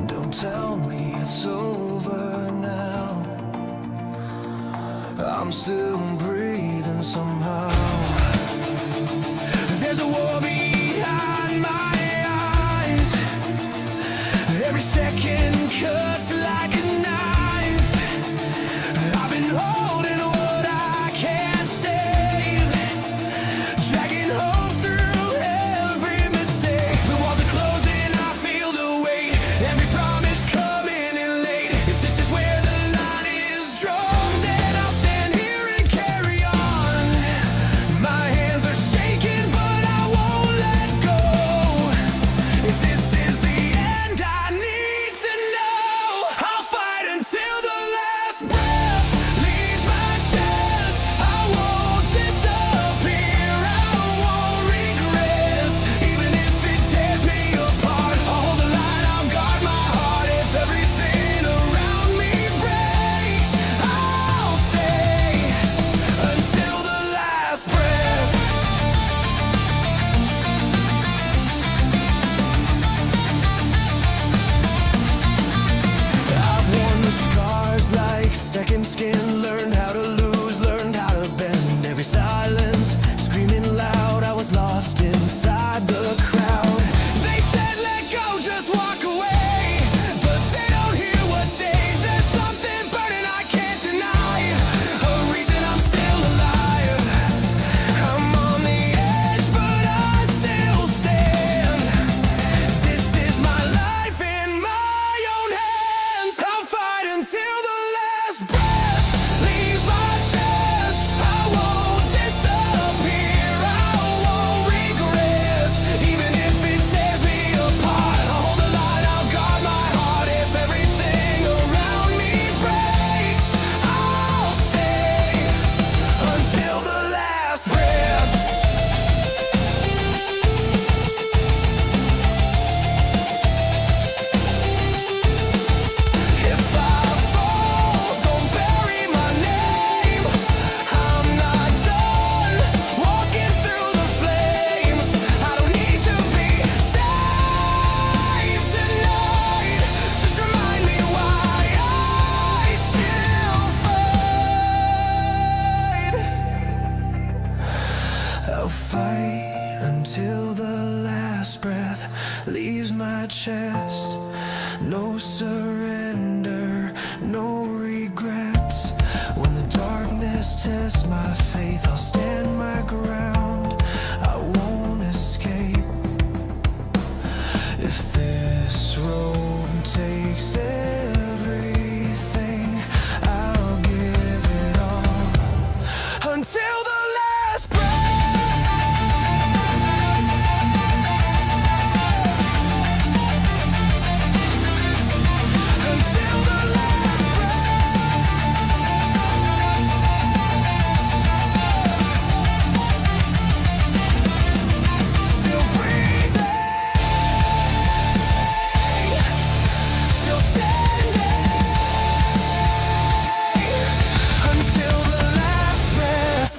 Don't tell me it's over now. I'm still breathing somehow. There's a war behind my eyes. Every second cuts like a knife. I've been holding what I can't save, dragging hope through every mistake. The walls are closing, I feel the weight. Every promise coming in late. If this is where the line is drawn, then I'll stand here and carry on. My hands are shaking, but I won't let go. If this is the end, I need to know. I'll fight until the last breath leaves my chest. I won't disappear, I won't regress. Even if it tears me apart, I'll hold the line, I'll guard my heart. If everything around me breaks, I'll stay until the last breath. I've worn the scars like second skin. Learned how to lose, learned how to bend. Every silence, screaming loud. I was lost inside the crowd. They said let go, just walk away, but they don't hear what stays. There's something burning I can't deny, a reason I'm still alive. I'm on the edge, but I still stand. This is my life in my own hands. I'll fight until the last breath leaves my chest. I won't disappear, I won't regress. Even if it tears me apart, I'll hold the line, I'll guard my heart. If everything around me breaks, I'll stay until the last breath. If I fall, don't bury my name. I'm not done walking through the flames. I don't need to be saved tonight. Just remind me why I still fight. I'll fight until the last breath leaves my chest. No surrender, no regrets. When the darkness tests my faith, I'll stand my ground. I won't escape. If this road takes everything, I'll give it all until the last breath. Until the last breath. Still breathing, still standing until the last breath.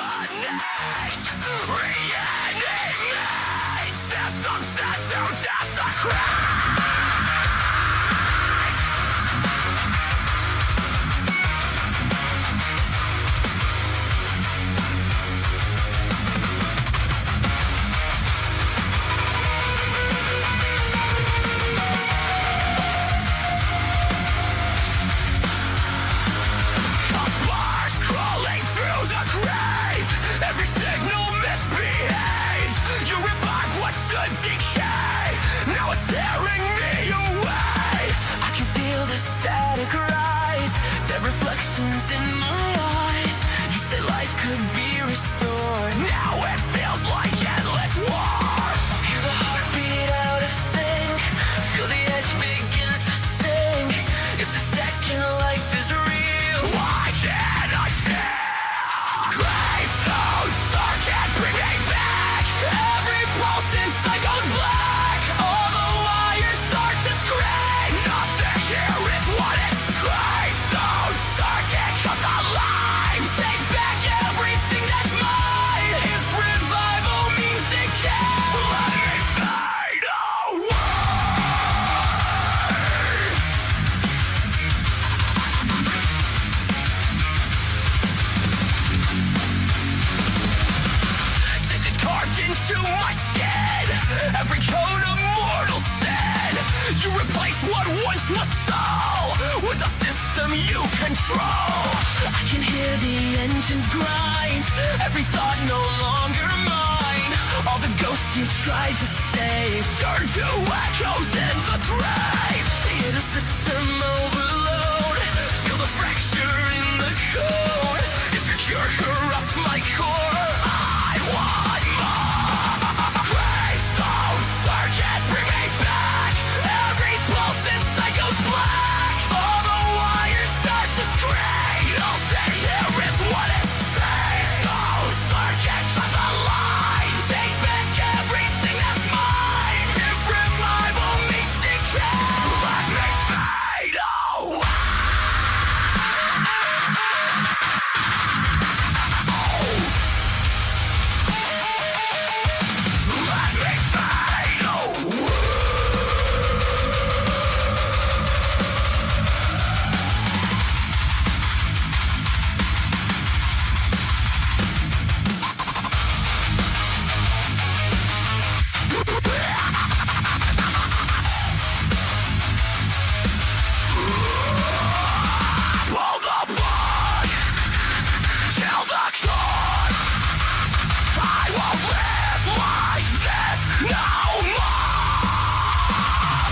Recognize, reanimate, system set to desecrate. lessons in my eyes. You said life could be restored. Now it feels like endless war. Hear the heartbeat out of sync. Feel the edge begin to sink. If the second life is real, why can't I feel? Gravestones can't bring me back. Every pulse inside goes black. All the wires start to scream. Nothing here is what it screams. Don't can't cut the line. Take back everything that's mine. If revival means decay, let me fade away. Digits carved into my skin. Every code of mortal sin. You replace what once was soul with a system you control. I can hear the engines grind. Every thought no longer mine. All the ghosts you tried to save turn to echoes in the grave. Hear the system overload. Feel the fracture in the code. If your cure corrupts my core, I want more. Gravestones can't bring me back. Every pulse inside goes black. All the wires start to scream. Nothing here is what it says. So can't cut the line. Take back everything that's mine. If revival means decay, let me fade away. Let me fade away. Pull the plug, kill the cord. I won't live like this no more.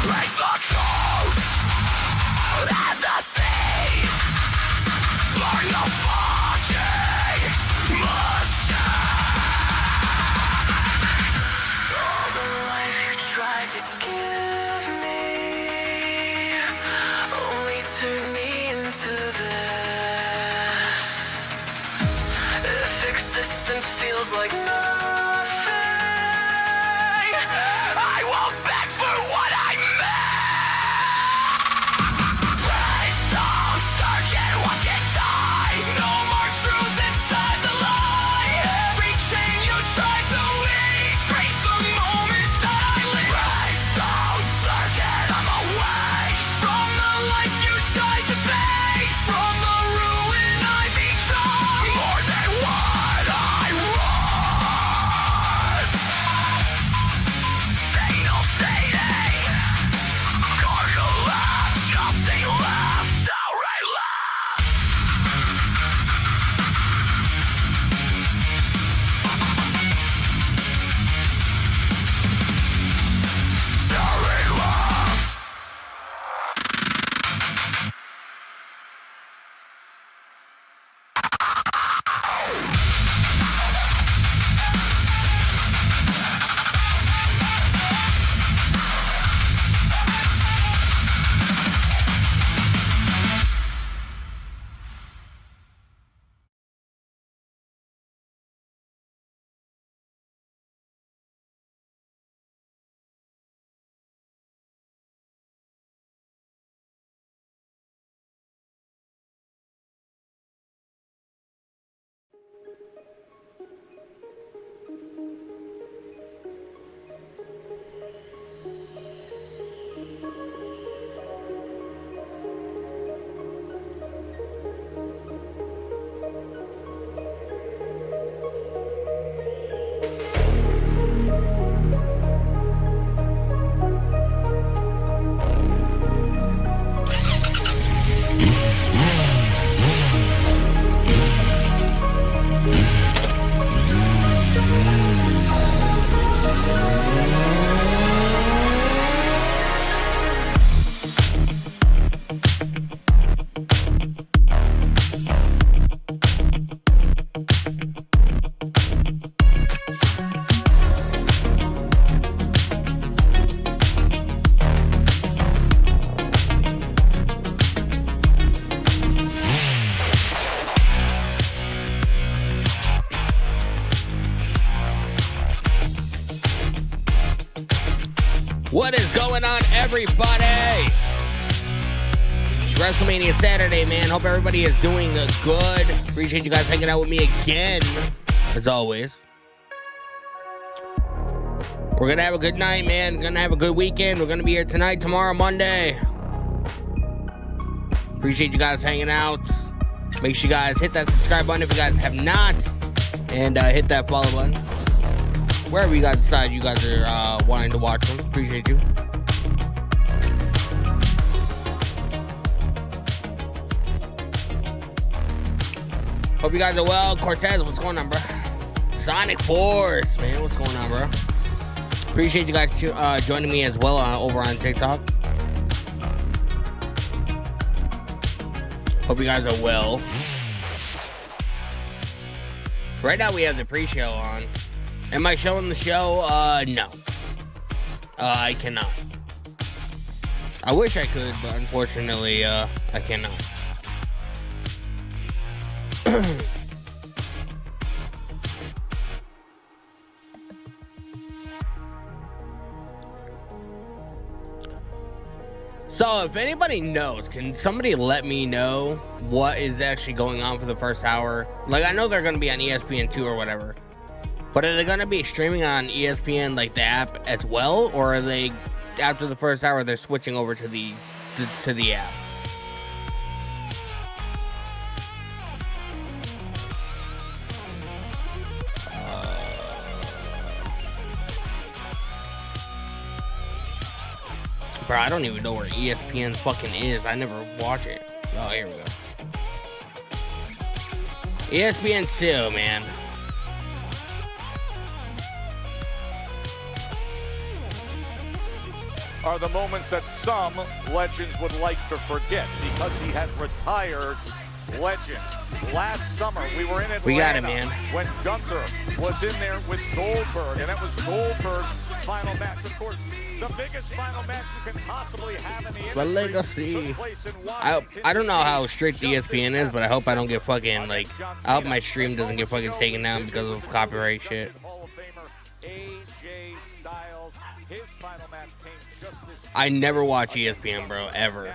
Break the codes and the sea. Burn the fucking machine. All the life you tried to give me only turned me into this. If existence feels like nothing, I won't beg for what I meant. Gravestones can't watch it die. No more truth inside the lie. Every chain you tried to weave breaks the moment that I live. Gravestones I'm away from the life you tried to fake. From the ruin I become more than what I wrote. What is going on, everybody? It's WrestleMania Saturday, man. Hope everybody is doing good. Appreciate you guys hanging out with me again, as always. We're going to have a good night, man. Going to have a good weekend. We're going to be here tonight, tomorrow, Monday. Appreciate you guys hanging out. Make sure you guys hit that subscribe button if you guys have not. And hit that follow button. Wherever you guys decide you guys are wanting to watch them. Appreciate you. Hope you guys are well. Cortez, what's going on, bro? Sonic Force, man. What's going on, bro? Appreciate you guys joining me as well over on TikTok. Hope you guys are well. Right now we have the pre-show on. Am I showing the show? No. I cannot. I wish I could, but unfortunately, I cannot. So, if anybody knows, can somebody let me know what is actually going on for the first hour? Like, I know they're going to be on ESPN2 or whatever. But are they going to be streaming on ESPN, like the app as well? Or are they, after the first hour, they're switching over to the app? Bro, I don't even know where ESPN fucking is. I never watch it. Oh, here we go. ESPN2, man. Are the moments that some legends would like to forget because he has retired legends. Last summer, we were in Atlanta. We got it, man. When Gunther was in there with Goldberg, and that was Goldberg's final match. Of course, the biggest final match you can possibly have in the industry. The legacy. I don't know how strict ESPN is, but I hope I don't get fucking, like, I hope my stream doesn't get fucking taken down because of copyright shit. I never watch ESPN, bro, ever.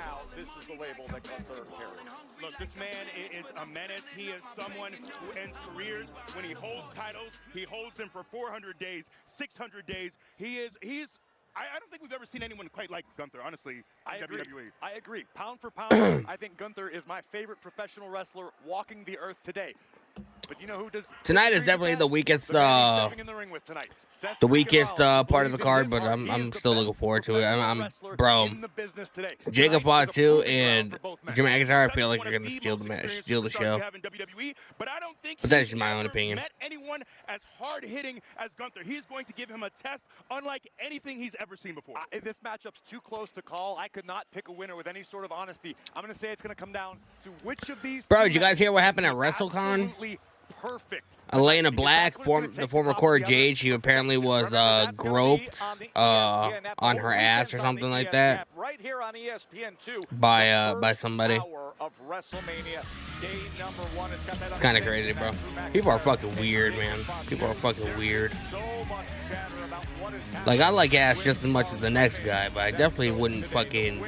Look, this man is a menace. He is someone who ends careers when he holds titles. He holds them for 400 days, 600 days. He is. I don't think we've ever seen anyone quite like Gunther, honestly, in WWE. I agree. Pound for pound, I think Gunther is my favorite professional wrestler walking the earth today. But you know who does? Tonight is definitely the weakest, part of the card, but I'm still looking forward to it. Bro, Jacob Fatu and Jim McIntyre, I feel like they're gonna steal the match, steal the show. But that's just my own opinion. Met anyone as hard hitting as Gunther. He's going to give him a test unlike anything he's ever seen before. This matchup's too close to call. I could not pick a winner with any sort of honesty. I'm gonna say it's gonna come down to which of these. Bro, did you guys hear what happened at WrestleCon? Perfect. Elena Black, the former Cora Jade, she apparently was groped on her ass or something like that by somebody. It's kind of crazy, bro. People are fucking weird, man. People are fucking weird. Like, I like ass just as much as the next guy, but I definitely wouldn't fucking,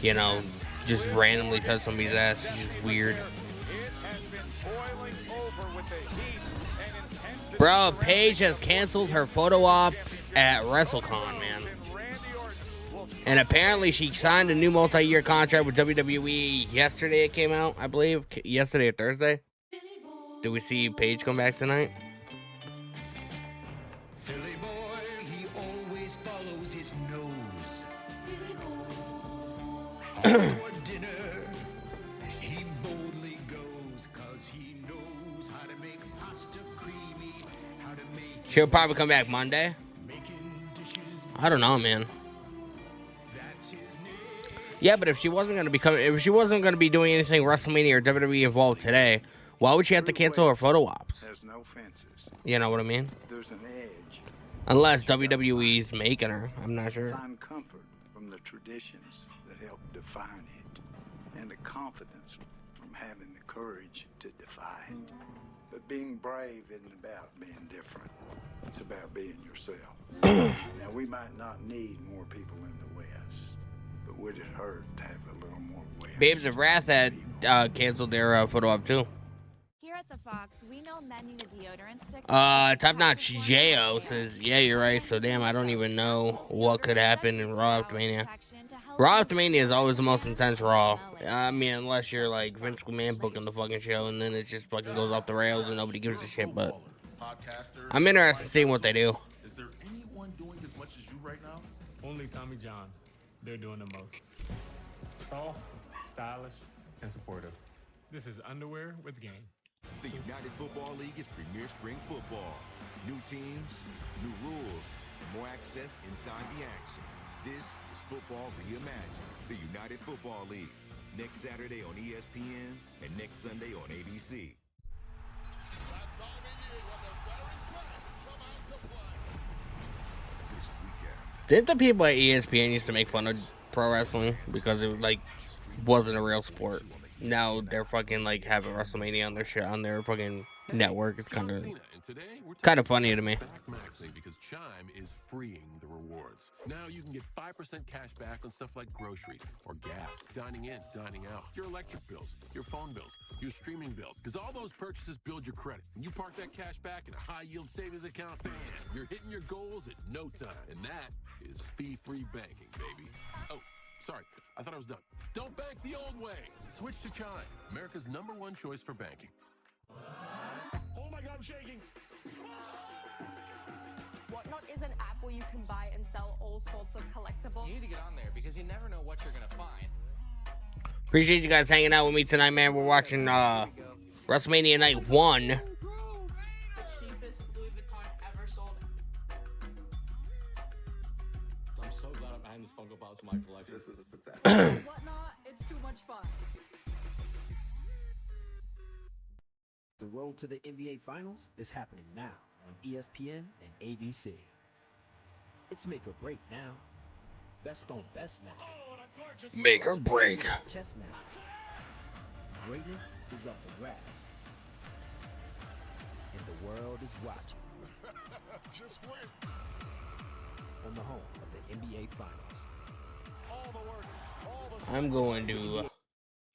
you know, just randomly touch somebody's ass. It's just weird. Bro, Paige has canceled her photo ops at WrestleCon, man. And apparently she signed a new multi-year contract with WWE yesterday. It came out, I believe. Yesterday or Thursday. Did we see Paige come back tonight? Silly boy, he always follows his nose. For dinner, he boldly goes, 'cause he knows how to make pasta creamy, how to make. She'll probably come back Monday. I don't know, man. Yeah, but if she wasn't gonna be doing anything WrestleMania or WWE involved today, why would she have to cancel her photo ops? There's no fences. You know what I mean? There's an edge. Unless WWE's making her, I'm not sure. Find comfort from the traditions that help define it, and the confidence from having the courage to defy it. But being brave isn't about being different. It's about being yourself. Now, we might not need more people in the West, but would it hurt to have a little more West? Babes of Wrath had canceled their photo op too. Here at the Fox, we know men need a deodorant stick. Top Notch Jo says, yeah, you're right. So damn, I don't even know what could happen in Raw After Mania. Raw After Mania is always the most intense Raw. I mean, unless you're like Vince McMahon booking the fucking show, and then it just fucking goes off the rails and nobody gives a shit. But I'm interested in seeing what they do. Is there anyone doing as much as you right now? Only Tommy John. They're doing the most. Soft, stylish, and supportive. This is underwear with game. The United Football League is Premier Spring Football. New teams, new rules, more access inside the action. This is football reimagined. The United Football League. Next Saturday on ESPN and next Sunday on ABC. This weekend. Didn't the people at ESPN used to make fun of pro wrestling because it like wasn't a real sport? Now they're fucking like having WrestleMania on their shit on their fucking network. It's kind of funny to me. Because Chime is freeing the rewards. Now you can get 5% cash back on stuff like groceries or gas, dining in, dining out, your electric bills, your phone bills, your streaming bills. Because all those purchases build your credit. When you park that cash back in a high-yield savings account, bam, you're hitting your goals at no time. And that is fee-free banking, baby. Oh, sorry, I thought I was done. Don't bank the old way. Switch to Chime, America's #1 choice for banking. Oh my God, I'm shaking. Whatnot is an app where you can buy and sell all sorts of collectibles. You need to get on there because you never know what you're gonna find. Appreciate you guys hanging out with me tonight, man. We're watching WrestleMania Night 1. The cheapest Louis Vuitton ever sold. I'm so glad I'm behind this Funko Pops in my collection. This was a success. Whatnot, it's too much fun. The road to the NBA Finals is happening now on ESPN and ABC. It's make or break now. Best on best now. Make or break. Chess match. Greatness is up for grabs. And the world is watching. Just wait. On the home of the NBA Finals. All the work, all the I'm going to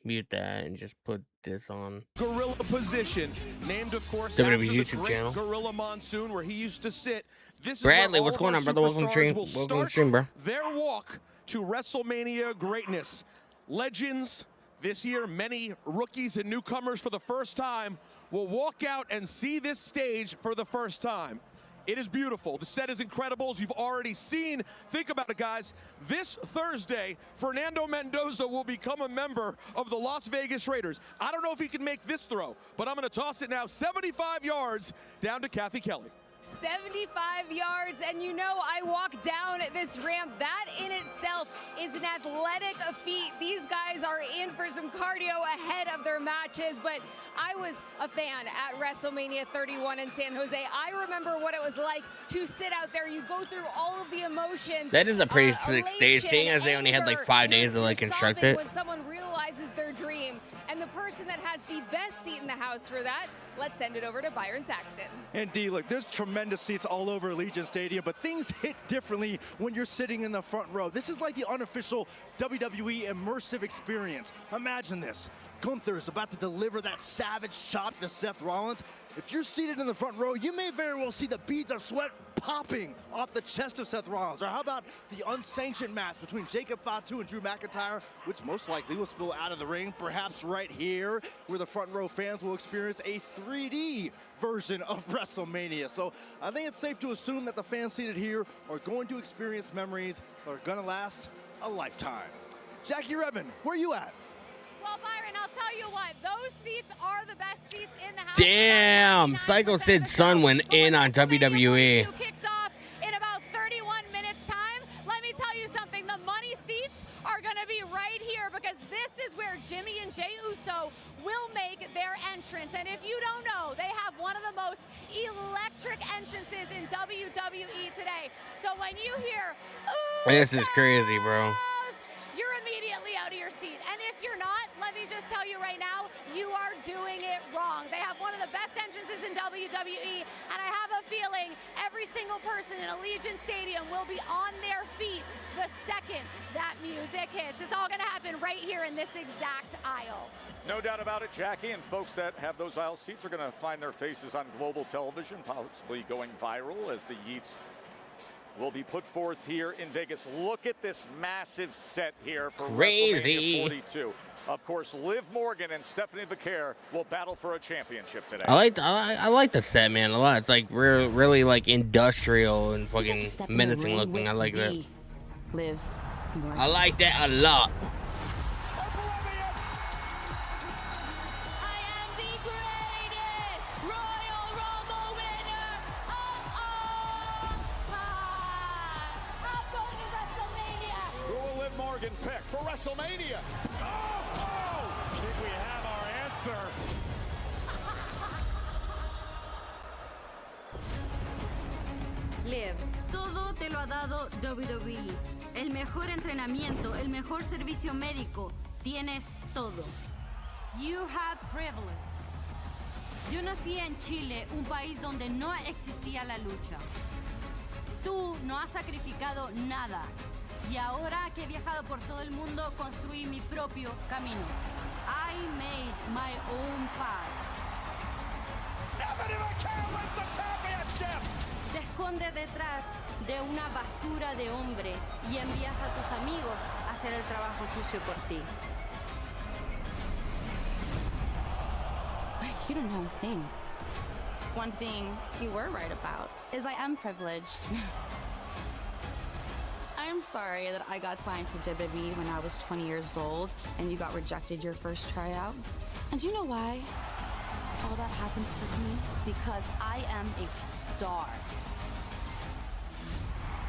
mute that and just put this on Gorilla position, named of course WWE's after the YouTube great channel. Gorilla Monsoon, where he used to sit. This is Bradley, where what's all of going our on, brother? Welcome to superstars stream. will Welcome to start stream, bro. their walk to WrestleMania greatness. Legends this year, many rookies and newcomers for the first time will walk out and see this stage for the first time. It is beautiful. The set is incredible, as you've already seen. Think about it, guys. This Thursday, Fernando Mendoza will become a member of the Las Vegas Raiders. I don't know if he can make this throw, but I'm going to toss it now 75 yards down to Kathy Kelly. 75 yards, and you know I walk down this ramp. That in itself is an athletic feat. These guys are in for some cardio ahead of their matches, but I was a fan at WrestleMania 31 in San Jose. I remember what it was like to sit out there. You go through all of the emotions. That is a pretty sick stage, seeing as they only had like 5 days to like construct it. When someone realizes their dream, and the person that has the best seat in the house for that, let's send it over to Byron Saxton. Indeed, look, there's tremendous seats all over Allegiant Stadium, but things hit differently when you're sitting in the front row. This is like the unofficial WWE immersive experience. Imagine this. Gunther is about to deliver that savage chop to Seth Rollins. If you're seated in the front row, you may very well see the beads of sweat popping off the chest of Seth Rollins. Or how about the unsanctioned match between Jacob Fatu and Drew McIntyre, which most likely will spill out of the ring, perhaps right here, where the front row fans will experience a 3D version of WrestleMania. So I think it's safe to assume that the fans seated here are going to experience memories that are going to last a lifetime. Jackie Redmond, where are you at? Well, Byron, I'll tell you what, those seats are the best seats in the house. Damn, Psycho Sid's son went in on WWE. Kicks off in about 31 minutes time. Let me tell you something, the money seats are going to be right here because this is where Jimmy and Jey Uso will make their entrance. And if you don't know, they have one of the most electric entrances in WWE today. So when you hear, ooh, This is crazy, bro. you're immediately out of your seat. And if you're not, let me just just tell you right now, you are doing it wrong. They have one of the best entrances in WWE, and I have a feeling every single person in Allegiant Stadium will be on their feet the second that music hits. It's all gonna happen right here in this exact aisle. No doubt about it, Jackie, and folks that have those aisle seats are going to find their faces on global television, possibly going viral as the Yeats will be put forth here in Vegas. Look at this massive set here for WrestleMania 42. Of course, Liv Morgan and Stephanie VAQUER will battle for a championship today. I like the set, man, a lot. It's like really like industrial and fucking menacing looking. I like that. Liv Morgan. I like that a lot. Pick for WrestleMania. I think we have our answer. Liv, todo te lo ha dado WWE. El mejor entrenamiento, el mejor servicio médico. Tienes todo. You have privilege. Yo nací en Chile, un país donde no existía la lucha. Tú no has sacrificado nada. Y ahora que he viajado por todo el mundo, construí mi propio camino. I made my own path. Stephanie VAQUER wins the championship! Te escondes detrás de una basura de hombre y envías a tus amigos a hacer el trabajo sucio por ti. You don't know a thing. One thing you were right about is I am privileged. I'm sorry that I got signed to WWE when I was 20 years old and you got rejected your first tryout. And do you know why all that happens to me? Because I am a star.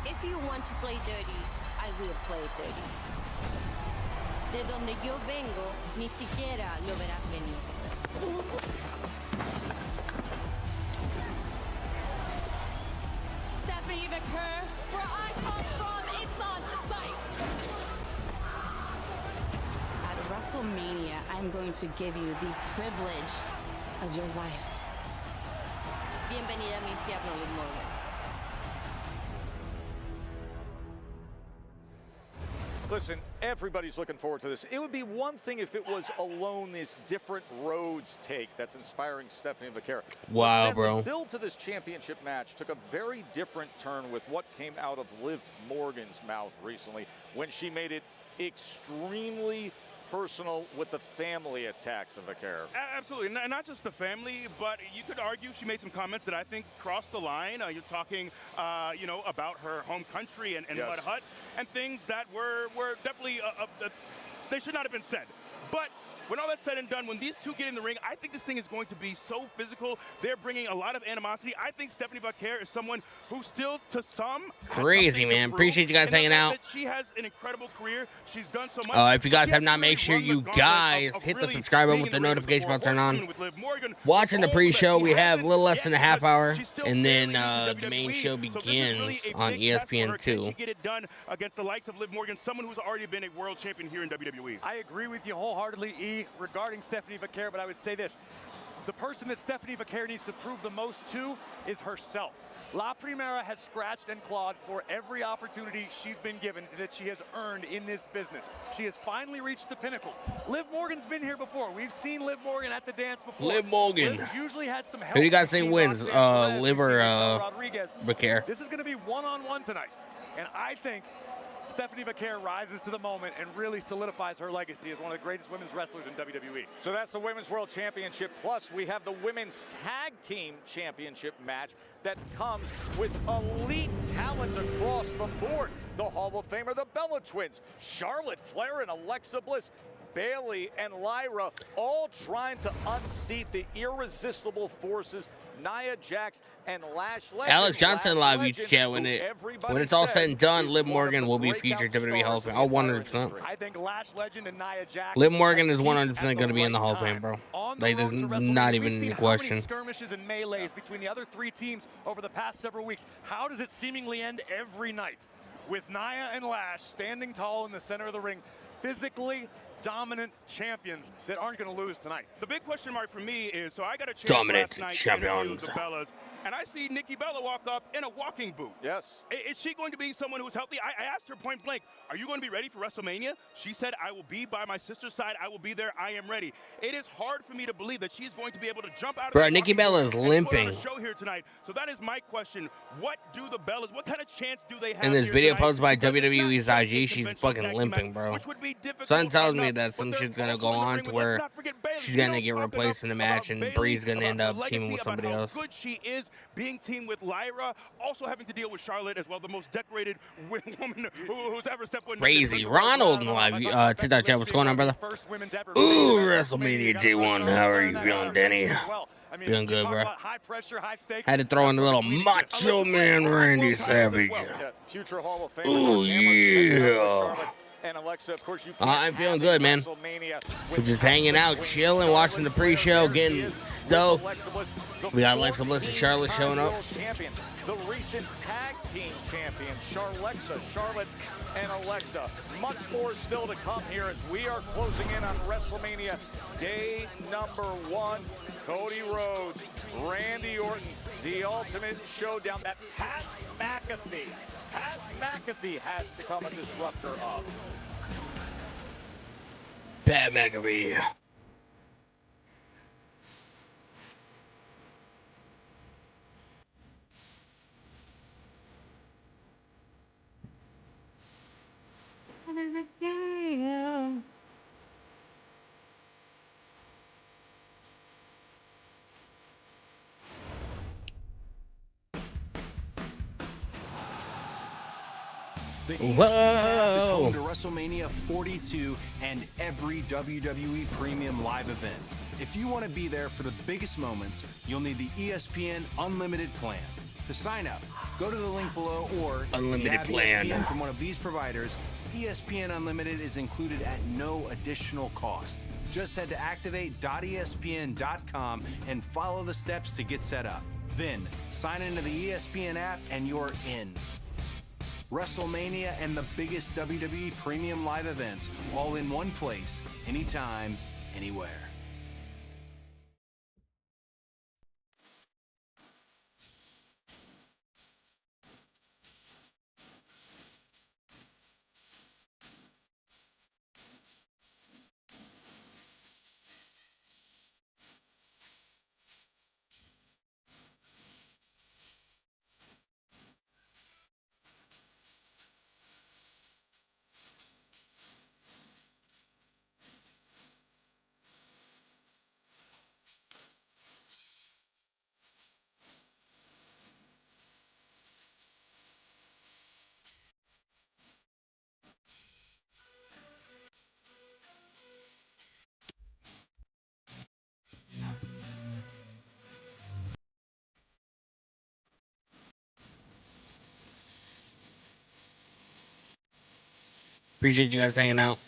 If you want to play dirty, I will play dirty. De donde yo vengo, ni siquiera lo verás venir. Stephanie VAQUER, where I come from, it's on sight. At WrestleMania, I'm going to give you the privilege of your life. Bienvenida a mi infierno, Liv Morgan. Listen, everybody's looking forward to this. It would be one thing if it was alone this different roads take that's inspiring Stephanie VAQUER. Wow, but bro. The build to this championship match took a very different turn with what came out of Liv Morgan's mouth recently when she made it extremely personal with the family attacks of VAQUER. Absolutely, not just the family, but you could argue she made some comments that I think crossed the line. You're talking, you know, about her home country and Yes. mud huts and things that were definitely they should not have been said. But when all that's said and done, when these two get in the ring, I think this thing is going to be so physical. They're bringing a lot of animosity. I think Stephanie VAQUER is someone who still, to some, Crazy, man. Appreciate you guys hanging out. She has an incredible career. She's done so much. If you guys have not, make sure you guys hit the subscribe button with the notification bell turned on. Watching the pre-show, we have a little less than a half hour, and then the main show begins on ESPN2. Get it done against the likes of Liv Morgan, someone who's already been a world champion here in WWE. I agree with you wholeheartedly, E, regarding Stephanie VAQUER, but I would say this. The person that Stephanie VAQUER needs to prove the most to is herself. La Primera has scratched and clawed for every opportunity she's been given that she has earned in this business. She has finally reached the pinnacle. Liv Morgan's been here before. We've seen Liv Morgan at the dance before. Liv Morgan. Liv's usually had some help. Who do you guys think wins, Liv or Rodriguez. VAQUER? This is going to be one-on-one tonight, and I think Stephanie VAQUER rises to the moment and really solidifies her legacy as one of the greatest women's wrestlers in WWE. So that's the Women's World Championship. Plus, we have the Women's Tag Team Championship match that comes with elite talent across the board. The Hall of Famer, the Bella Twins, Charlotte Flair and Alexa Bliss, Bayley and Lyra, all trying to unseat the irresistible forces Nia Jax and Lash Legend. Alex Johnson live YouTube chat when it's all said and done, Liv Morgan will be featured WWE Hall of Fame. Oh, 100%. I think Lash Legend and Nia Jax. Liv Morgan is 100% going to be in the Hall of Fame, bro. Like, there's not even a question. Skirmishes and melees between the other three teams over the past several weeks. How does it seemingly end every night? With Nia and Lash standing tall in the center of the ring, physically dominant champions that aren't going to lose tonight. The big question mark for me is, so I got a chance Dominant last night to interview champions. the Bellas, and I see Nikki Bella walk up in a walking boot. Yes. Is she going to be someone who's healthy? I asked her point blank, are you going to be ready for WrestleMania? She said, I will be by my sister's side. I will be there. I am ready. It is hard for me to believe that she's going to be able to jump out of Bro, the Nikki walking Bella boot is and put on limping. a show here tonight. So that is my question. What do the Bellas, what kind of chance do they have In this here video tonight? posted by Because it's not WWE's just a IG, she's conventional fucking tag team limping, match, bro. which would be difficult Son tells me enough, that but some they're shit's gonna also go in the on ring to with- let's where not forget Bayley. she's We gonna don't get talk replaced in the enough match, about and Bayley, Bree's gonna about end her up teaming legacy, with about somebody how else. good she is being teamed with Lyra, also having to deal with Charlotte as well, the most decorated woman who's ever stepped foot in the Crazy. ring. Ronald in live TikTok chat. What's going on, brother? Ooh, WrestleMania Day1. How are you feeling, Denny? Feeling good, bro. Had to throw in a little Macho Man Randy Savage. Future Hall of Famers Ooh, on camera. yeah. Charlotte and Alexa, of course, you I'm can't feeling have good, a man. WrestleMania We're with just hanging out, Alexa chilling, watching the pre-show, getting stoked. Alexa Bliss, the We got Alexa Bliss and 14-time Charlotte showing up. world champion, the recent tag team champions, Charlotte and Alexa. Much more still to come here as we are closing in on WrestleMania Day number 1. Cody Rhodes, Randy Orton, the ultimate showdown that Pat McAfee has become a disruptor of. Pat McAfee. The EGM app is Whoa. home to WrestleMania 42 and every WWE Premium live event. If you want to be there for the biggest moments, you'll need the ESPN Unlimited plan. To sign up, go to the link below, or Unlimited if you have plan. ESPN from one of these providers, ESPN Unlimited is included at no additional cost. Just head to activate.espn.com and follow the steps to get set up. Then, sign into the ESPN app and you're in. WrestleMania and the biggest WWE Premium live events, all in one place, anytime, anywhere. Appreciate you guys hanging out.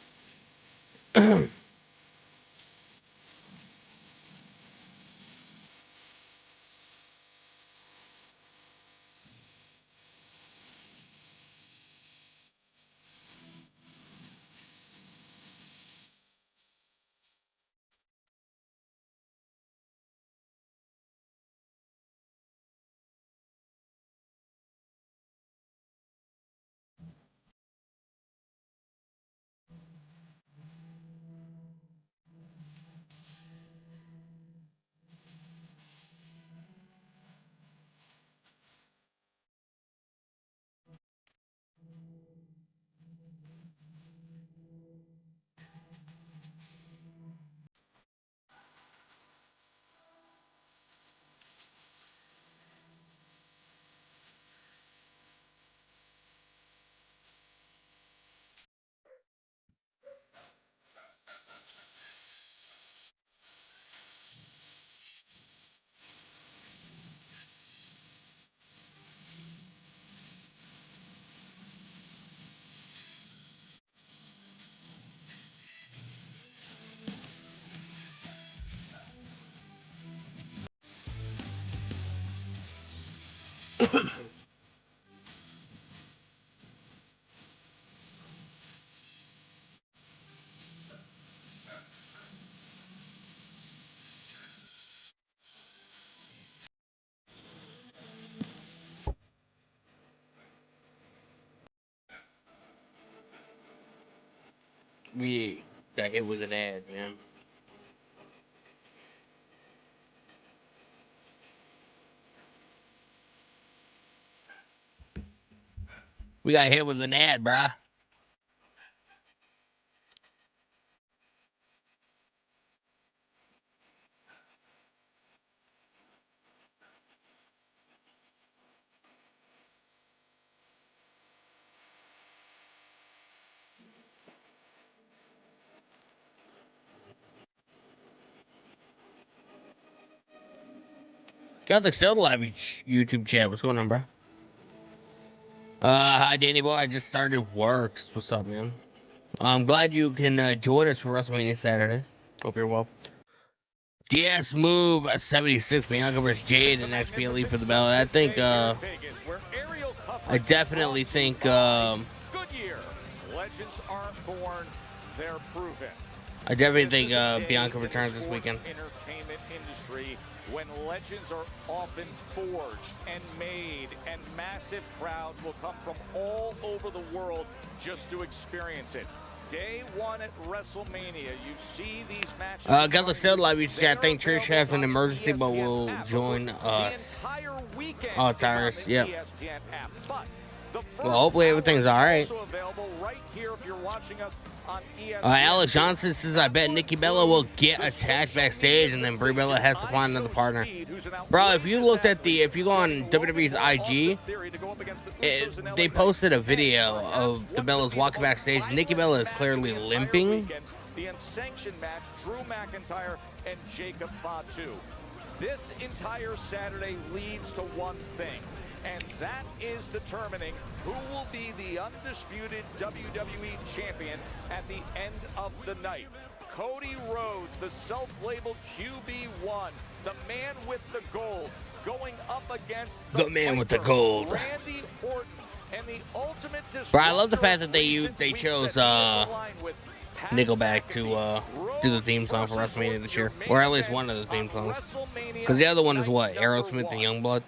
We got hit with an ad, man. We got hit with an ad, bruh. Got the still live YouTube chat. What's going on, bro? Hi, Danny boy. I just started work. What's up, man? I'm glad you can join us for WrestleMania Saturday. Hope you're well. DS move 76 Bianca versus Jade and next PLE for the belt. I think I definitely think Goodyear. Legends aren't born, they're proven. I definitely think Bianca returns this weekend. Entertainment industry, when legends are often forged and made, and massive crowds will come from all over the world just to experience it. Day one at WrestleMania, you see these matches. Got the still live YouTube chat. I think Trish has an emergency, but will join us. Oh, Tyrus, yep. Well, hopefully everything's all right. Alex Johnson says, I bet Nikki Bella will get attacked backstage, and then Brie Bella has to find another partner. Bro, if you looked at if you go on WWE's IG, they posted a video of the Bellas walking backstage. Nikki Bella is clearly limping. The unsanctioned match, Drew McIntyre and Jacob Fatu. This entire Saturday leads to one thing, and that is determining who will be the undisputed WWE champion at the end of the night. Cody Rhodes, the self-labeled QB1, the man with the gold, going up against the man with the gold. Randy Orton, and the ultimate Bro, I love the fact that they chose Nickelback to do the theme song for WrestleMania this year, or at least one of the theme songs, because the other one is what, Aerosmith and Youngblood.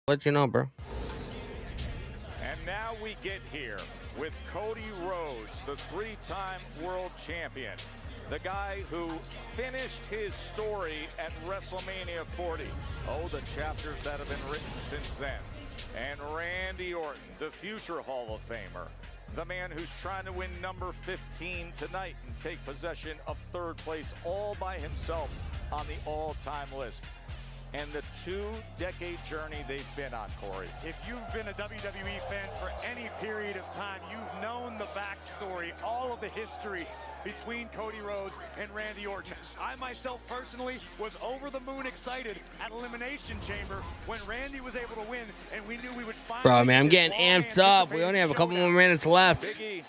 Let you know, bro. And now we get here with Cody Rhodes, the three-time world champion. The guy who finished his story at WrestleMania 40. Oh, the chapters that have been written since then. And Randy Orton, the future Hall of Famer. The man who's trying to win number 15 tonight and take possession of third place all by himself on the all-time list. And the 2-decade journey they've been on, Corey. If you've been a WWE fan for any period of time, you've known the backstory, all of the history between Cody Rhodes and Randy Orton. I myself personally was over the moon excited at Elimination Chamber when Randy was able to win, and we knew we would find. Bro, man, I'm getting amped up. We only have a couple more minutes left. Biggie,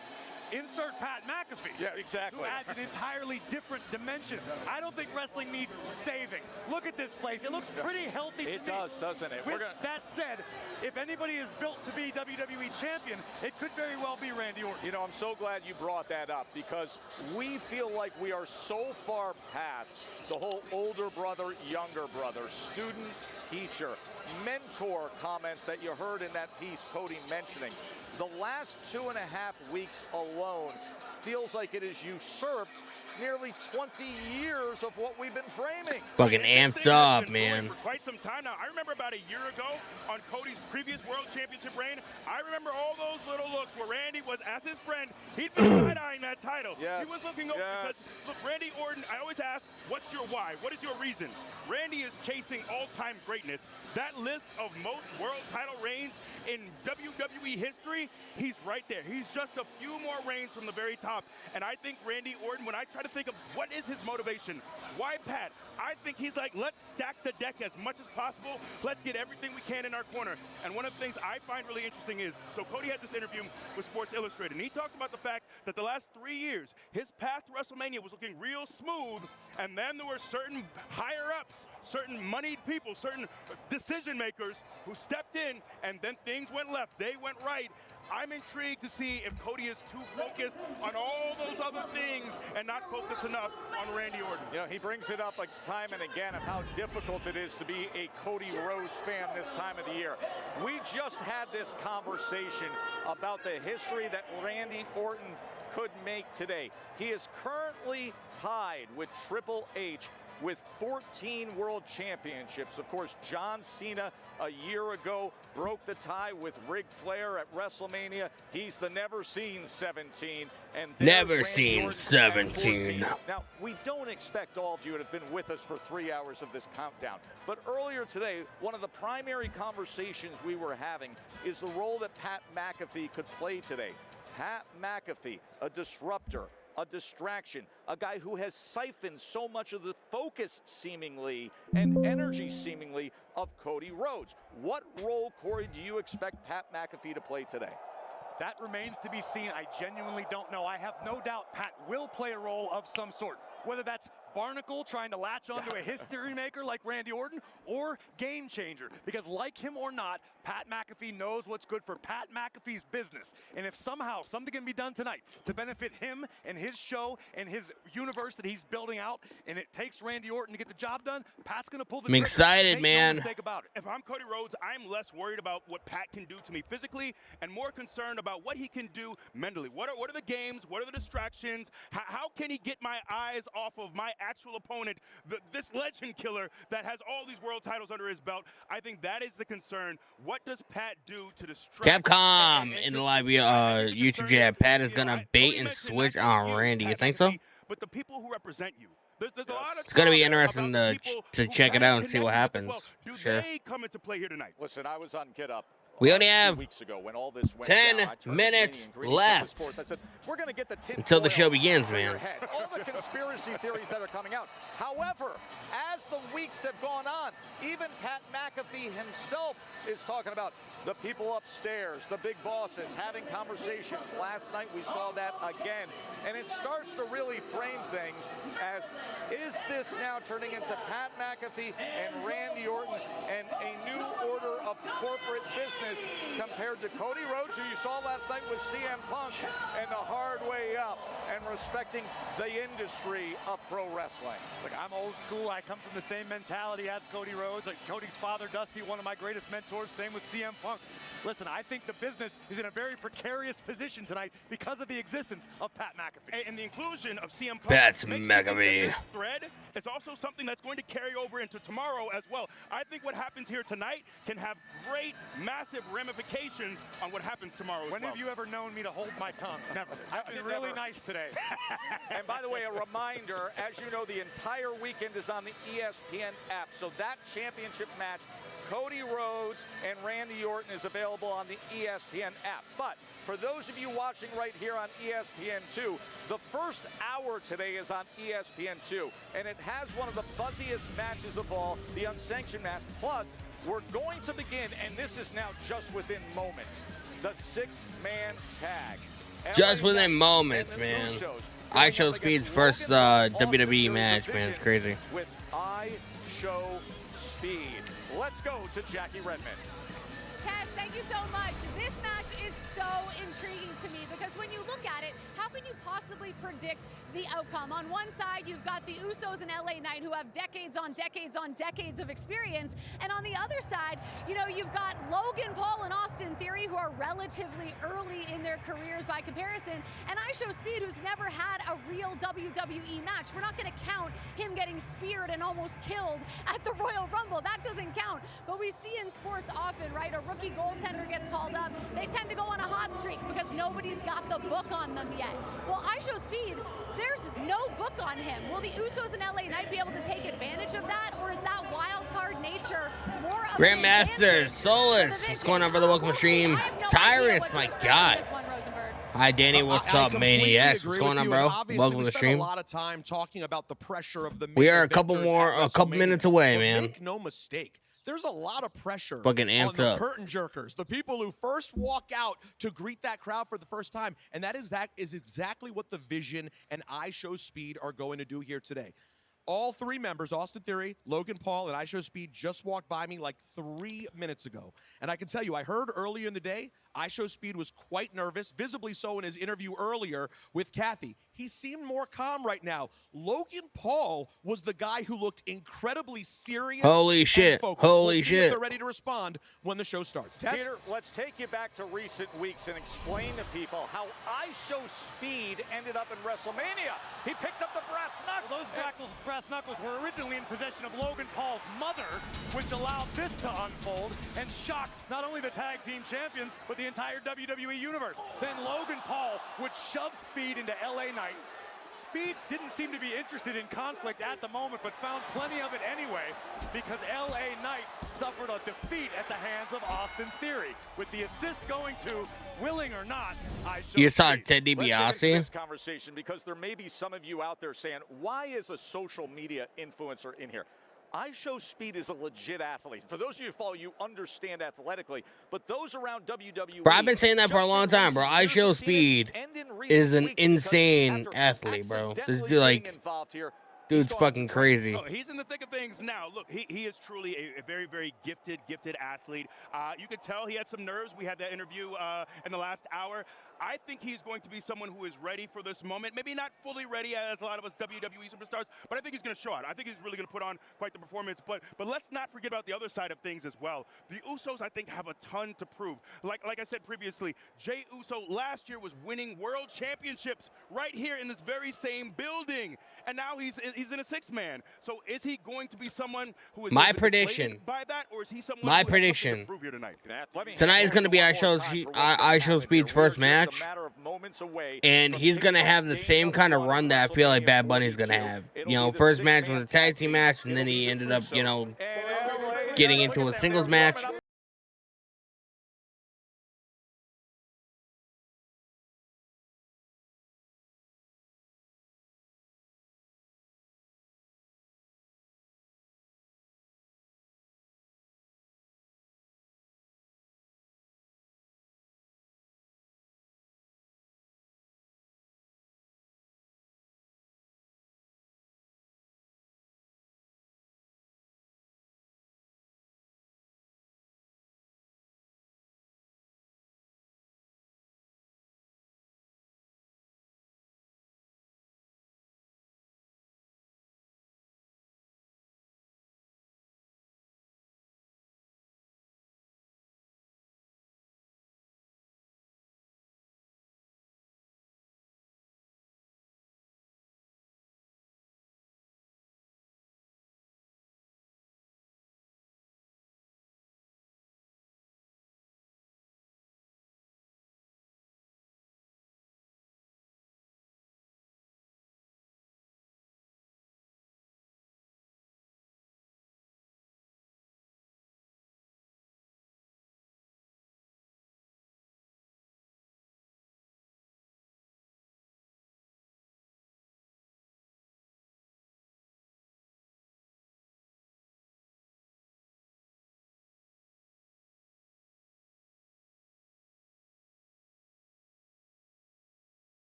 insert Pat McAfee. Yeah, exactly. Who adds an entirely different dimension. I don't think wrestling needs saving. Look at this place. It looks pretty healthy to me. It does, doesn't it? With that said, if anybody is built to be WWE champion, it could very well be Randy Orton. You know, I'm so glad you brought that up because we feel like we are so far past the whole older brother, younger brother, student, teacher, mentor comments that you heard in that piece Cody mentioning. The last 2.5 weeks alone feels like it has usurped nearly 20 years of what we've been framing. Fucking amped up, man. For quite some time now. I remember about a year ago on Cody's previous World Championship reign, I remember all those little looks where Randy was, as his friend, he'd been side-eyeing that title. Yes. He was looking over because, look, Randy Orton, I always ask, what's your why? What is your reason? Randy is chasing all-time greatness. That list of most world title reigns in WWE history, he's right there. He's just a few more reigns from the very top. And I think Randy Orton, when I try to think of what is his motivation, why Pat? I think he's like, let's stack the deck as much as possible. Let's get everything we can in our corner. And one of the things I find really interesting is, so Cody had this interview with Sports Illustrated, and he talked about the fact that the last 3 years, his path to WrestleMania was looking real smooth, and then there were certain higher-ups, certain moneyed people, certain decision makers who stepped in, and then things went left, they went right. I'm intrigued to see if Cody is too focused on all those other things and not focused enough on Randy Orton. You know, he brings it up like time and again of how difficult it is to be a Cody Rhodes fan this time of the year. We just had this conversation about the history that Randy Orton could make today. He is currently tied with Triple H with 14 world championships. Of course, John Cena a year ago broke the tie with Ric Flair at WrestleMania. He's the never seen 17. And never seen 17. Now, we don't expect all of you to have been with us for 3 hours of this countdown. But earlier today, one of the primary conversations we were having is the role that Pat McAfee could play today. Pat McAfee, a disruptor, a distraction, a guy who has siphoned so much of the focus seemingly and energy seemingly of Cody Rhodes. What role, Corey, do you expect Pat McAfee to play today? That remains to be seen. I genuinely don't know. I have no doubt Pat will play a role of some sort, whether that's Barnacle trying to latch onto a history maker like Randy Orton, or game changer, because like him or not, Pat McAfee knows what's good for Pat McAfee's business. And if somehow something can be done tonight to benefit him and his show and his universe that he's building out, and it takes Randy Orton to get the job done, Pat's going to pull the trigger. I'm excited, man. No mistake about it. If I'm Cody Rhodes, I'm less worried about what Pat can do to me physically and more concerned about what he can do mentally. What are the games? What are the distractions? How can he get my eyes off of my actual opponent, this legend killer that has all these world titles under his belt? I think that is the concern. What does Pat do to distract? Capcom in the live YouTube chat. Pat is gonna bait and switch on Randy. You think so? But the people who represent you. There's a lot of it's gonna be interesting to check it out and see what happens. Do sure. they come into play here tonight? Listen, I was on Get Up. We only have weeks ago when all this went 10 down, minutes left I said, we're gonna get the until the show begins, man. All the conspiracy theories that are coming out. However, as the weeks have gone on, even Pat McAfee himself is talking about the people upstairs, the big bosses, having conversations. Last night we saw that again. And it starts to really frame things as, is this now turning into Pat McAfee and Randy Orton and a new order of corporate business compared to Cody Rhodes, who you saw last night with CM Punk, and the hard way up and respecting the industry of pro wrestling. Look, I'm old school. I come from the same mentality as Cody Rhodes. Like Cody's father, Dusty, one of my greatest mentors. Same with CM Punk. Listen, I think the business is in a very precarious position tonight because of the existence of Pat McAfee. And the inclusion of CM Punk Pat makes McAfee. this thread is also something that's going to carry over into tomorrow as well. I think what happens here tonight can have great, massive ramifications on what happens tomorrow as well. When have you ever known me to hold my tongue? Never. I've been really nice today. And by the way, a reminder, as you know, the entire weekend is on the ESPN app. So that championship match, Cody Rhodes and Randy Orton, is available on the ESPN app. But for those of you watching right here on ESPN2, the first hour today is on ESPN2, and it has one of the buzziest matches of all, the unsanctioned match. Plus, we're going to begin, and this is now just within moments, the six-man tag. Just within moments, man. I Show Speed's first WWE match, man. It's crazy. With I Show Speed. Let's go to Jackie Redmond. Tess, thank you so much. This match is so intriguing to me because when you look at it, how can you possibly predict the outcome? On one side, you've got the Usos and LA Knight who have decades on decades on decades of experience. And on the other side, you know, you've got Logan Paul and Austin Theory who are relatively early in their careers by comparison. And I Show Speed, who's never had a real WWE match. We're not going to count him getting speared and almost killed at the Royal Rumble. That doesn't count. But we see in sports often, right, a rookie goaltender gets called up. They tend to go on a hot streak because nobody's got the book on them yet. Well, I Show Speed, there's no book on him. Will the Usos and LA Knight be able to take advantage of that, or is that wild card nature more of Grandmaster, Solus, what's going on, brother? Welcome to stream. Tyrus, my God. Hi, Danny. What's up, Maniacs? What's going on, bro? Welcome to the stream. A lot of time talking about the pressure of the We are a couple minutes away, but man. Make no mistake. There's a lot of pressure Fucking on amped the up. curtain jerkers, the people who first walk out to greet that crowd for the first time. And that is exactly what the Vision and I Show Speed are going to do here today. All three members, Austin Theory, Logan Paul, and I Show Speed, just walked by me like 3 minutes ago. And I can tell you, I heard earlier in the day, I Show Speed was quite nervous, visibly so in his interview earlier with Kathy. He seemed more calm right now. Logan Paul was the guy who looked incredibly serious. Holy shit. Holy we'll see shit. if they're ready to respond when the show starts. Tess? Peter, let's take you back to recent weeks and explain to people how I Show Speed ended up in WrestleMania. He picked up the brass knuckles. Well, those brass knuckles were originally in possession of Logan Paul's mother, which allowed this to unfold and shock not only the tag team champions, but the entire WWE universe. Then Logan Paul would shove Speed into LA Knight. Speed didn't seem to be interested in conflict at the moment, but found plenty of it anyway, because LA Knight suffered a defeat at the hands of Austin Theory, with the assist going to, willing or not, I Show You saw Speed. Ted Let's get into DiBiase? this conversation, because there may be some of you out there saying, why is a social media influencer in here? I Show Speed is a legit athlete. For those of you who follow, you understand athletically. But those around WWE... Bro, I've been saying that for a long time, bro. I Show Speed is an insane athlete, bro. This dude, like, dude's fucking crazy. Oh, he's in the thick of things now. Look, he is truly a very, very gifted athlete. You could tell he had some nerves. We had that interview in the last hour. I think he's going to be someone who is ready for this moment. Maybe not fully ready as a lot of us WWE superstars, but I think he's going to show out. I think he's really going to put on quite the performance. But let's not forget about the other side of things as well. The Usos, I think, have a ton to prove. Like I said previously, Jey Uso last year was winning world championships right here in this very same building. And now he's in a six-man. So is he going to be someone who is My prediction. by that, or is he someone My who has something prediction. to prove here tonight? Tonight is going to be I Show Speed's first match. And he's going to have the same kind of run that I feel like Bad Bunny's going to have. You know, first match was a tag team match, and then he ended up, you know, getting into a singles match.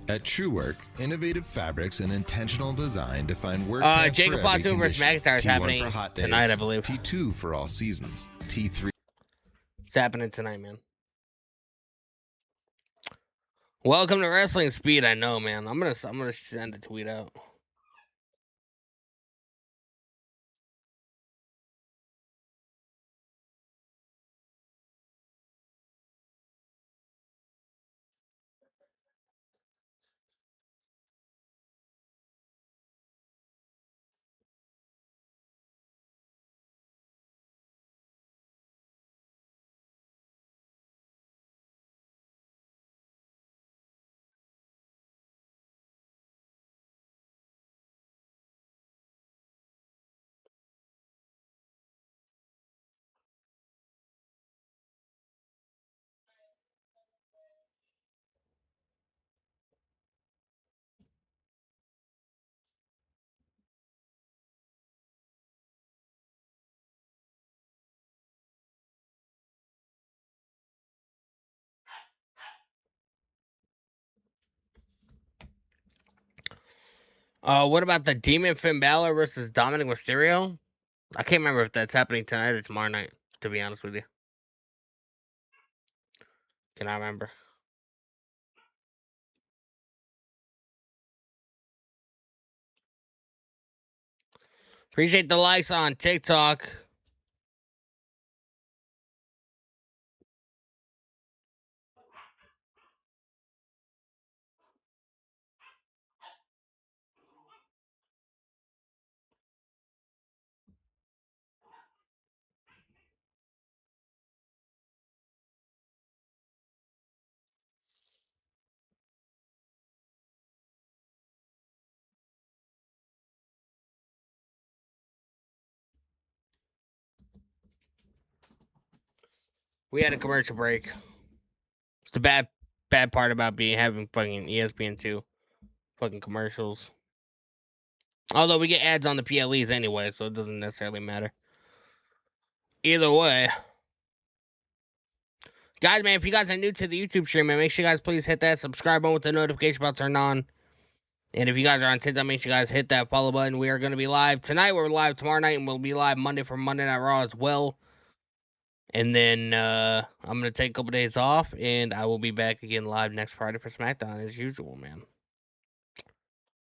At TrueWork, innovative fabrics and intentional design define work. Jacob Platoon versus McIntyre is happening for hot days, tonight, I believe. T2 for all seasons. T3. It's happening tonight, man. Welcome to Wrestling Speed. I know, man. I'm gonna send a tweet out. What about the Demon Finn Balor versus Dominic Mysterio? I can't remember if that's happening tonight or tomorrow night, to be honest with you. Can I remember? Appreciate the likes on TikTok. We had a commercial break. It's the bad part about having fucking ESPN2 fucking commercials. Although we get ads on the PLEs anyway, so it doesn't necessarily matter. Either way. Guys, man, if you guys are new to the YouTube stream, man, make sure you guys please hit that subscribe button with the notification bell turned on. And if you guys are on TikTok, make sure you guys hit that follow button. We are going to be live tonight. We're live tomorrow night, and we'll be live Monday for Monday Night Raw as well. And then I'm going to take a couple days off, and I will be back again live next Friday for SmackDown as usual, man.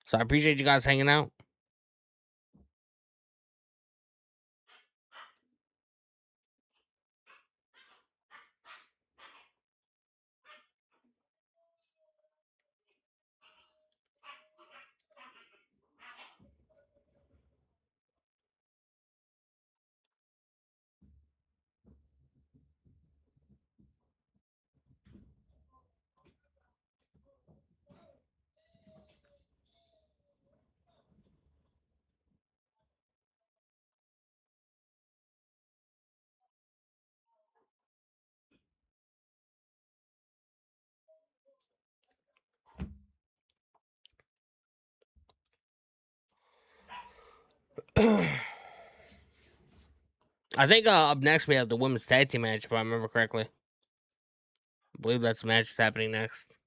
So I appreciate you guys hanging out. I think up next we have the women's tag team match, if I remember correctly. I believe that's the match that's happening next.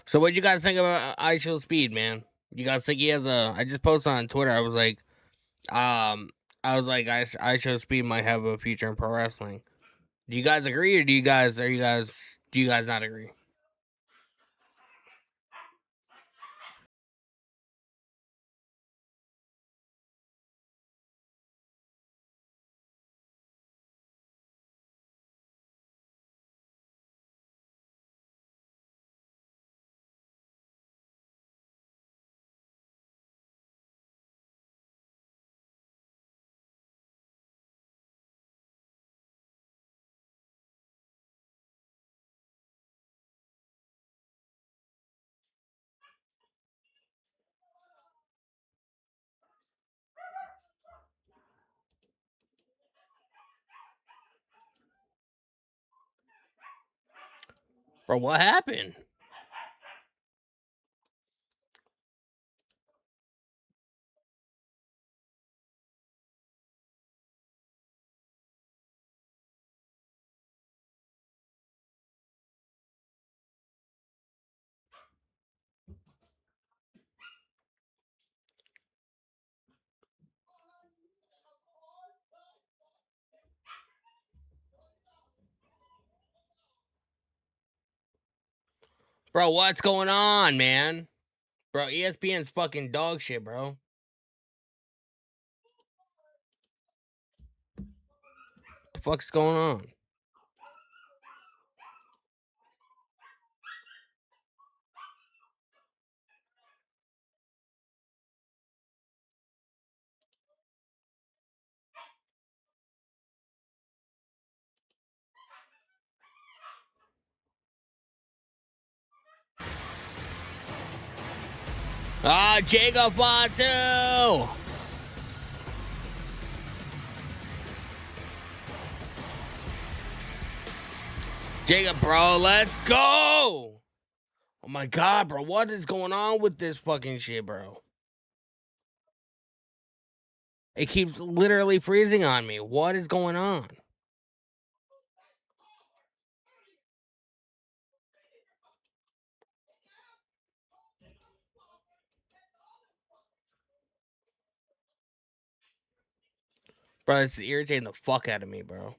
So what you guys think about ISO Speed, man? You guys think he has a... I just posted on Twitter. I was like, ISO Speed might have a future in pro wrestling. Do you guys agree, or do you guys not agree? Bro, what happened? Bro, what's going on, man? Bro, ESPN's fucking dog shit, bro. The fuck's going on? Ah, Jacob Fatu! Jacob, bro, let's go! Oh my god, bro, what is going on with this fucking shit, bro? It keeps literally freezing on me. What is going on? Bro, this is irritating the fuck out of me, bro.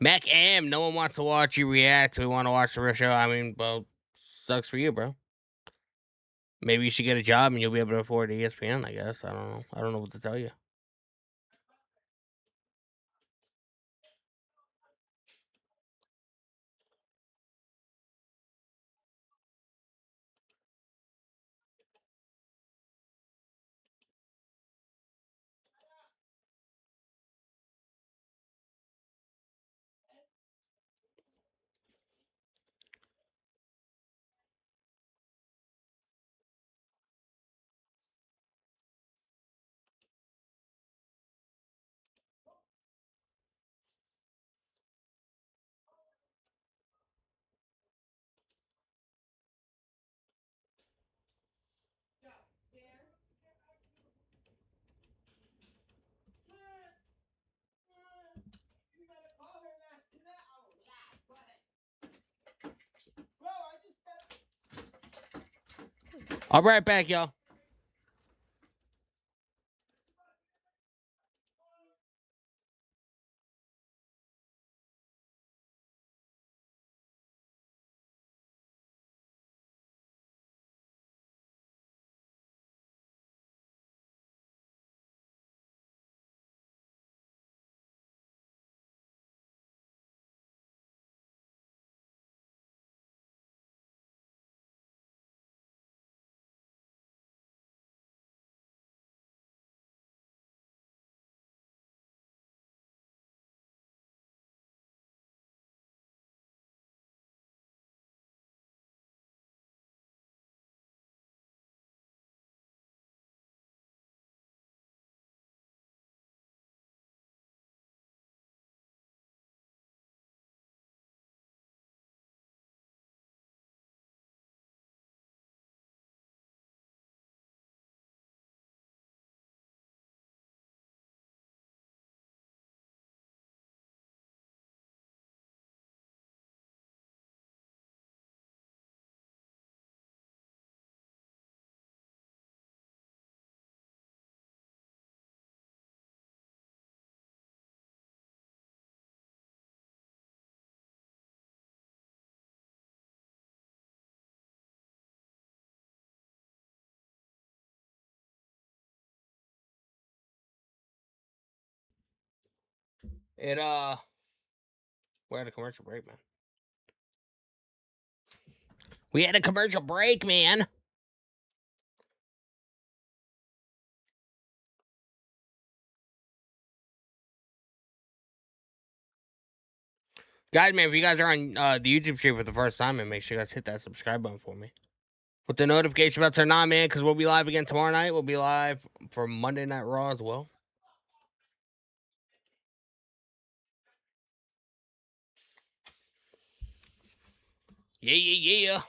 Mac M, no one wants to watch you react. We want to watch the real show. I mean, well, sucks for you, bro. Maybe you should get a job and you'll be able to afford ESPN, I guess. I don't know. I don't know what to tell you. I'll be right back, y'all. We're at a commercial break, man. We had a commercial break, man. Guys, man, if you guys are on the YouTube stream for the first time, man, make sure you guys hit that subscribe button for me. With the notification bells turned on, man, because we'll be live again tomorrow night. We'll be live for Monday Night Raw as well. Yeah, yeah, yeah.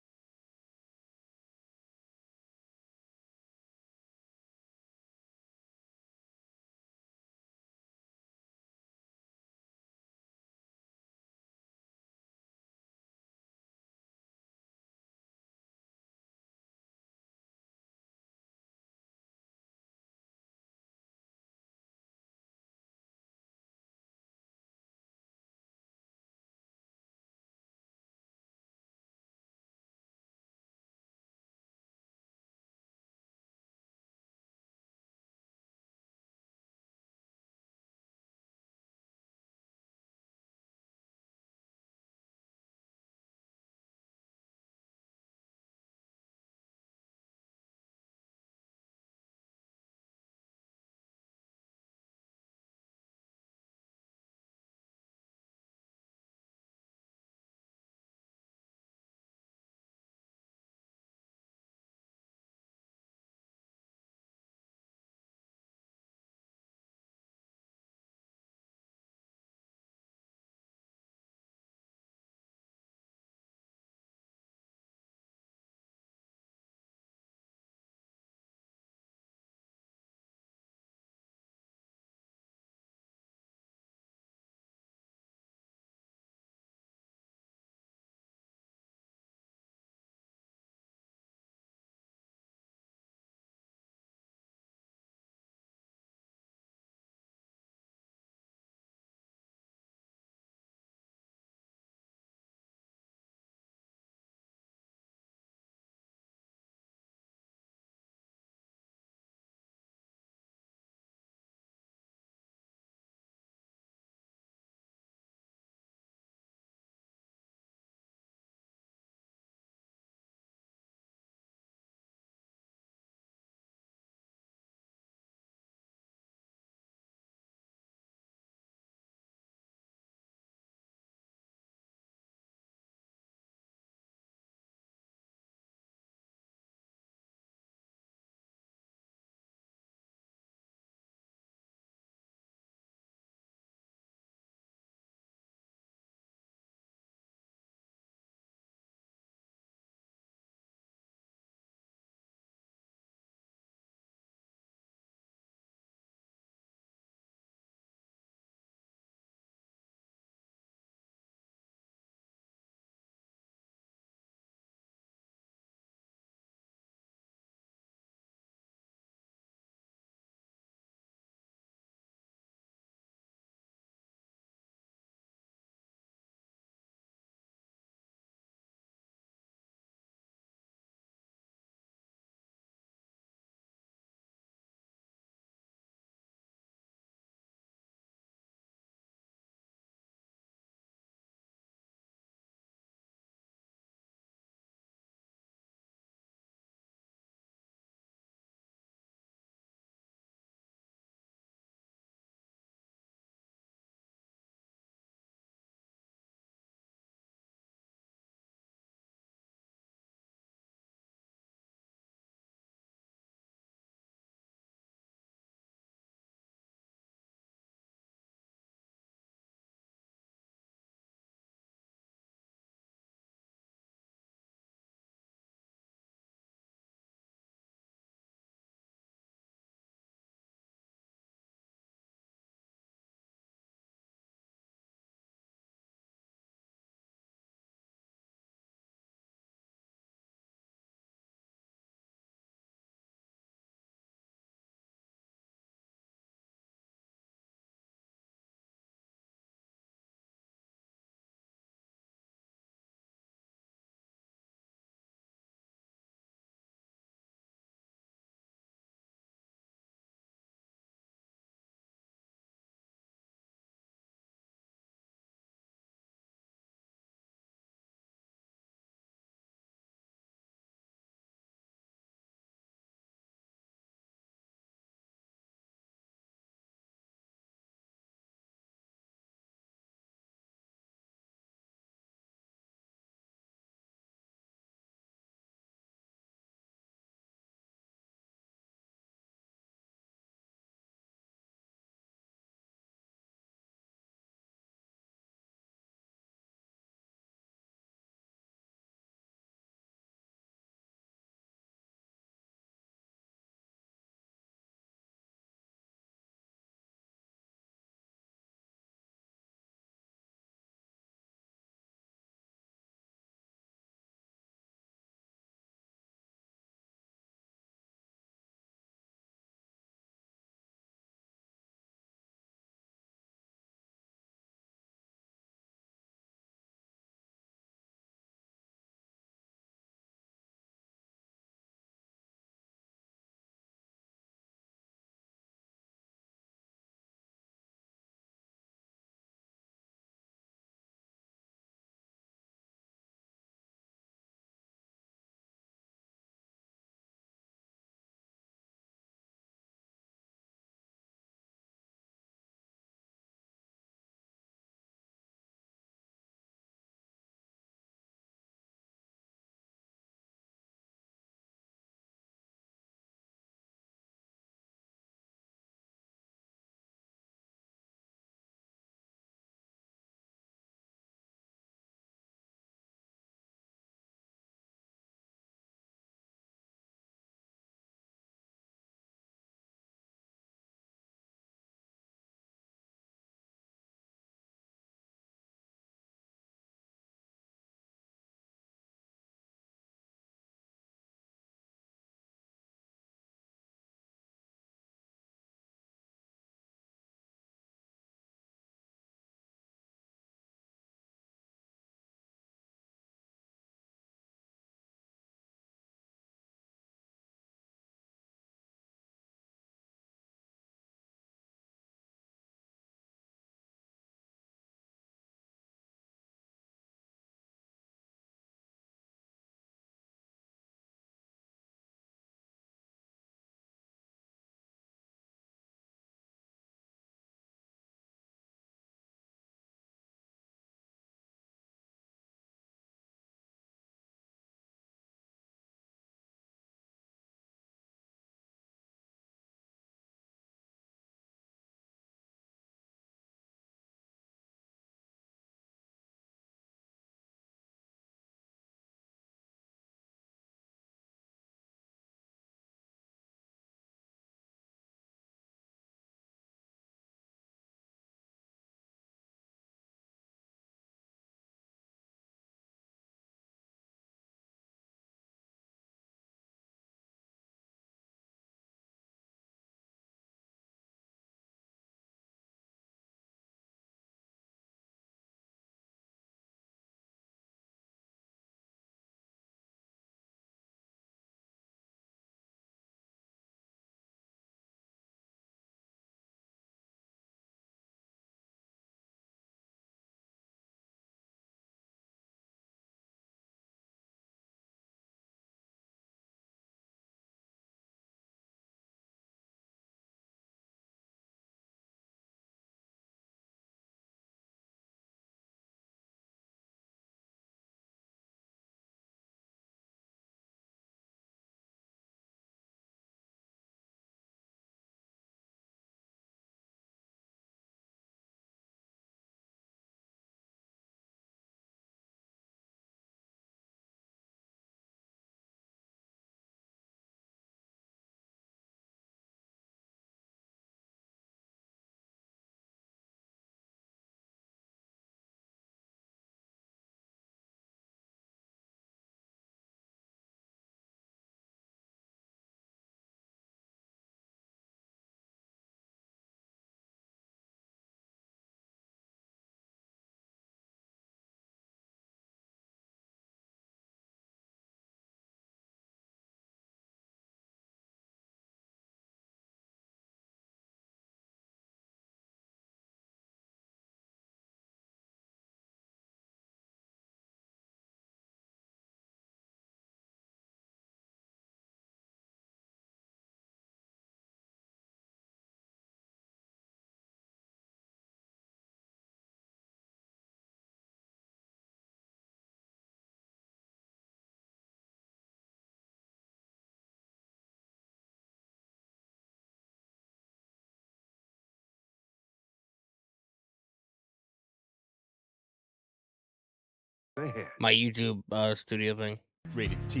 my YouTube studio thing. Rated T.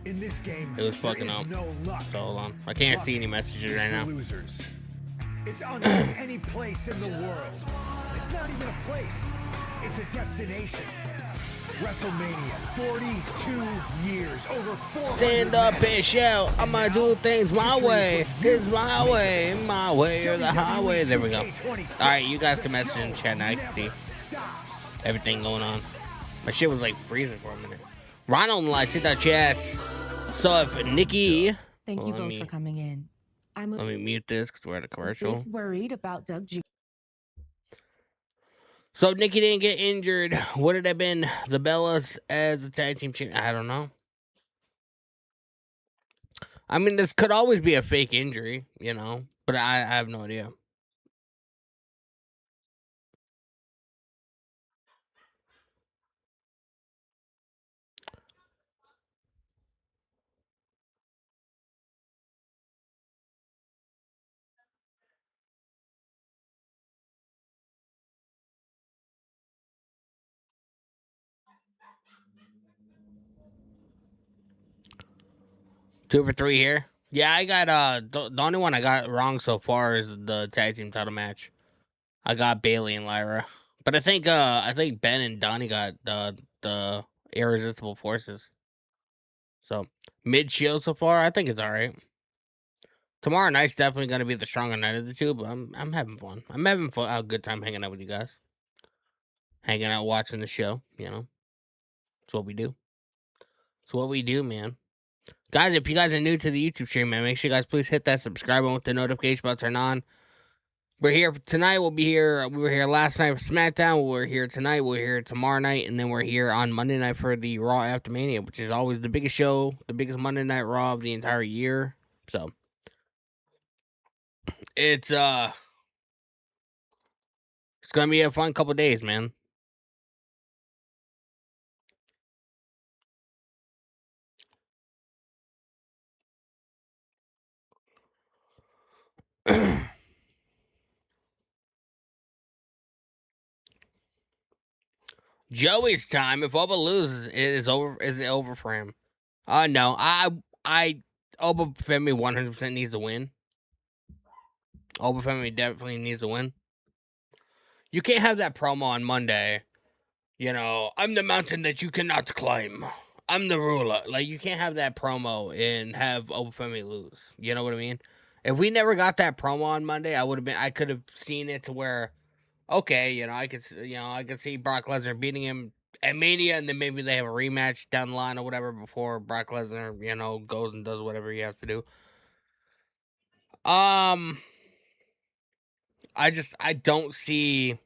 In this game, It was there fucking is up. no luck. So hold on. I can't Luck see any messages is right for now. losers. It's unlike any place in the world. It's not even a place. It's a destination. WrestleMania, 42 years, over 400 Stand up matches. and shout. I'm gonna do things my way. It's my way, or the highway. There we go. Alright, you guys can message in the chat now. I can see everything going on. My shit was like freezing for a minute. Ronald like to the chat. So if Nikki, Thank you both for coming in. I'm let me mute this because we're at a commercial. bit worried about Doug Jr. So if Nikki didn't get injured, would it have been the Bellas as a tag team champion? I don't know. I mean, this could always be a fake injury, you know, but I have no idea. Two for three here. Yeah, I got the only one I got wrong so far is the tag team title match. I got Bailey and Lyra, but I think Ben and Donnie got the irresistible forces. So mid shield so far, I think it's all right. Tomorrow night's definitely gonna be the stronger night of the two, but I'm having fun. I'm having fun. A good time hanging out with you guys, hanging out, watching the show. You know, it's what we do. It's what we do, man. Guys, if you guys are new to the YouTube stream, man, make sure you guys please hit that subscribe button with the notification bell turned on. We're here tonight. We'll be here. We were here last night for SmackDown. We're here tonight. We're here tomorrow night. And then we're here on Monday night for the Raw After Mania, which is always the biggest show, the biggest Monday Night Raw of the entire year. So, it's going to be a fun couple days, man. Joey's time. If Oba loses, it is over. Is it over for him? No. Oba Femi 100% needs to win. Oba Femi definitely needs to win. You can't have that promo on Monday. You know, I'm the mountain that you cannot climb. I'm the ruler. Like, you can't have that promo and have Oba Femi lose. You know what I mean? If we never got that promo on Monday, I could have seen it to where, okay, you know, I could see Brock Lesnar beating him at Mania, and then maybe they have a rematch down the line or whatever before Brock Lesnar, you know, goes and does whatever he has to do. I don't see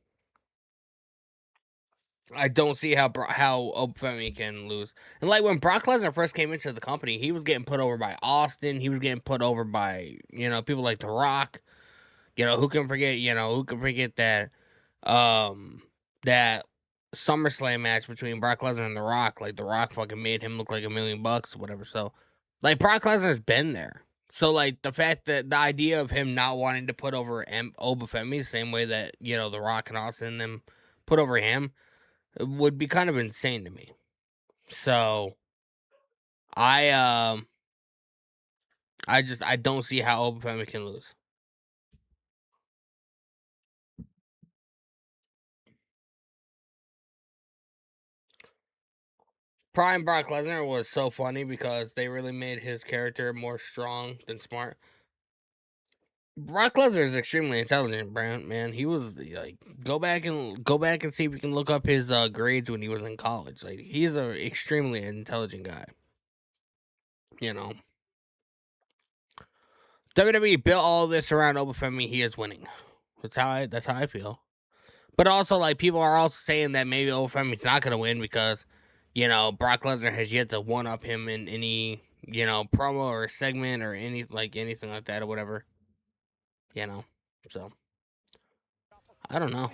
how Oba Femi can lose. And like when Brock Lesnar first came into the company, he was getting put over by Austin. He was getting put over by, you know, people like The Rock. You know, who can forget that that SummerSlam match between Brock Lesnar and The Rock. Like, The Rock fucking made him look like $1 million or whatever. So, like, Brock Lesnar's been there. So, like, the fact that the idea of him not wanting to put over Oba Femi the same way that, you know, The Rock and Austin and them put over him would be kind of insane to me. So, I don't see how Oba Femi can lose. Prime Brock Lesnar was so funny because they really made his character more strong than smart. Brock Lesnar is extremely intelligent, man. He was like, go back and see if you can look up his grades when he was in college. Like, he's an extremely intelligent guy. You know, WWE built all this around Oba Femi. He is winning. That's how I feel. But also, like, people are also saying that maybe Oba Femi's not gonna win because, you know, Brock Lesnar has yet to one up him in any, you know, promo or segment or anything like that or whatever. You know, so I don't know.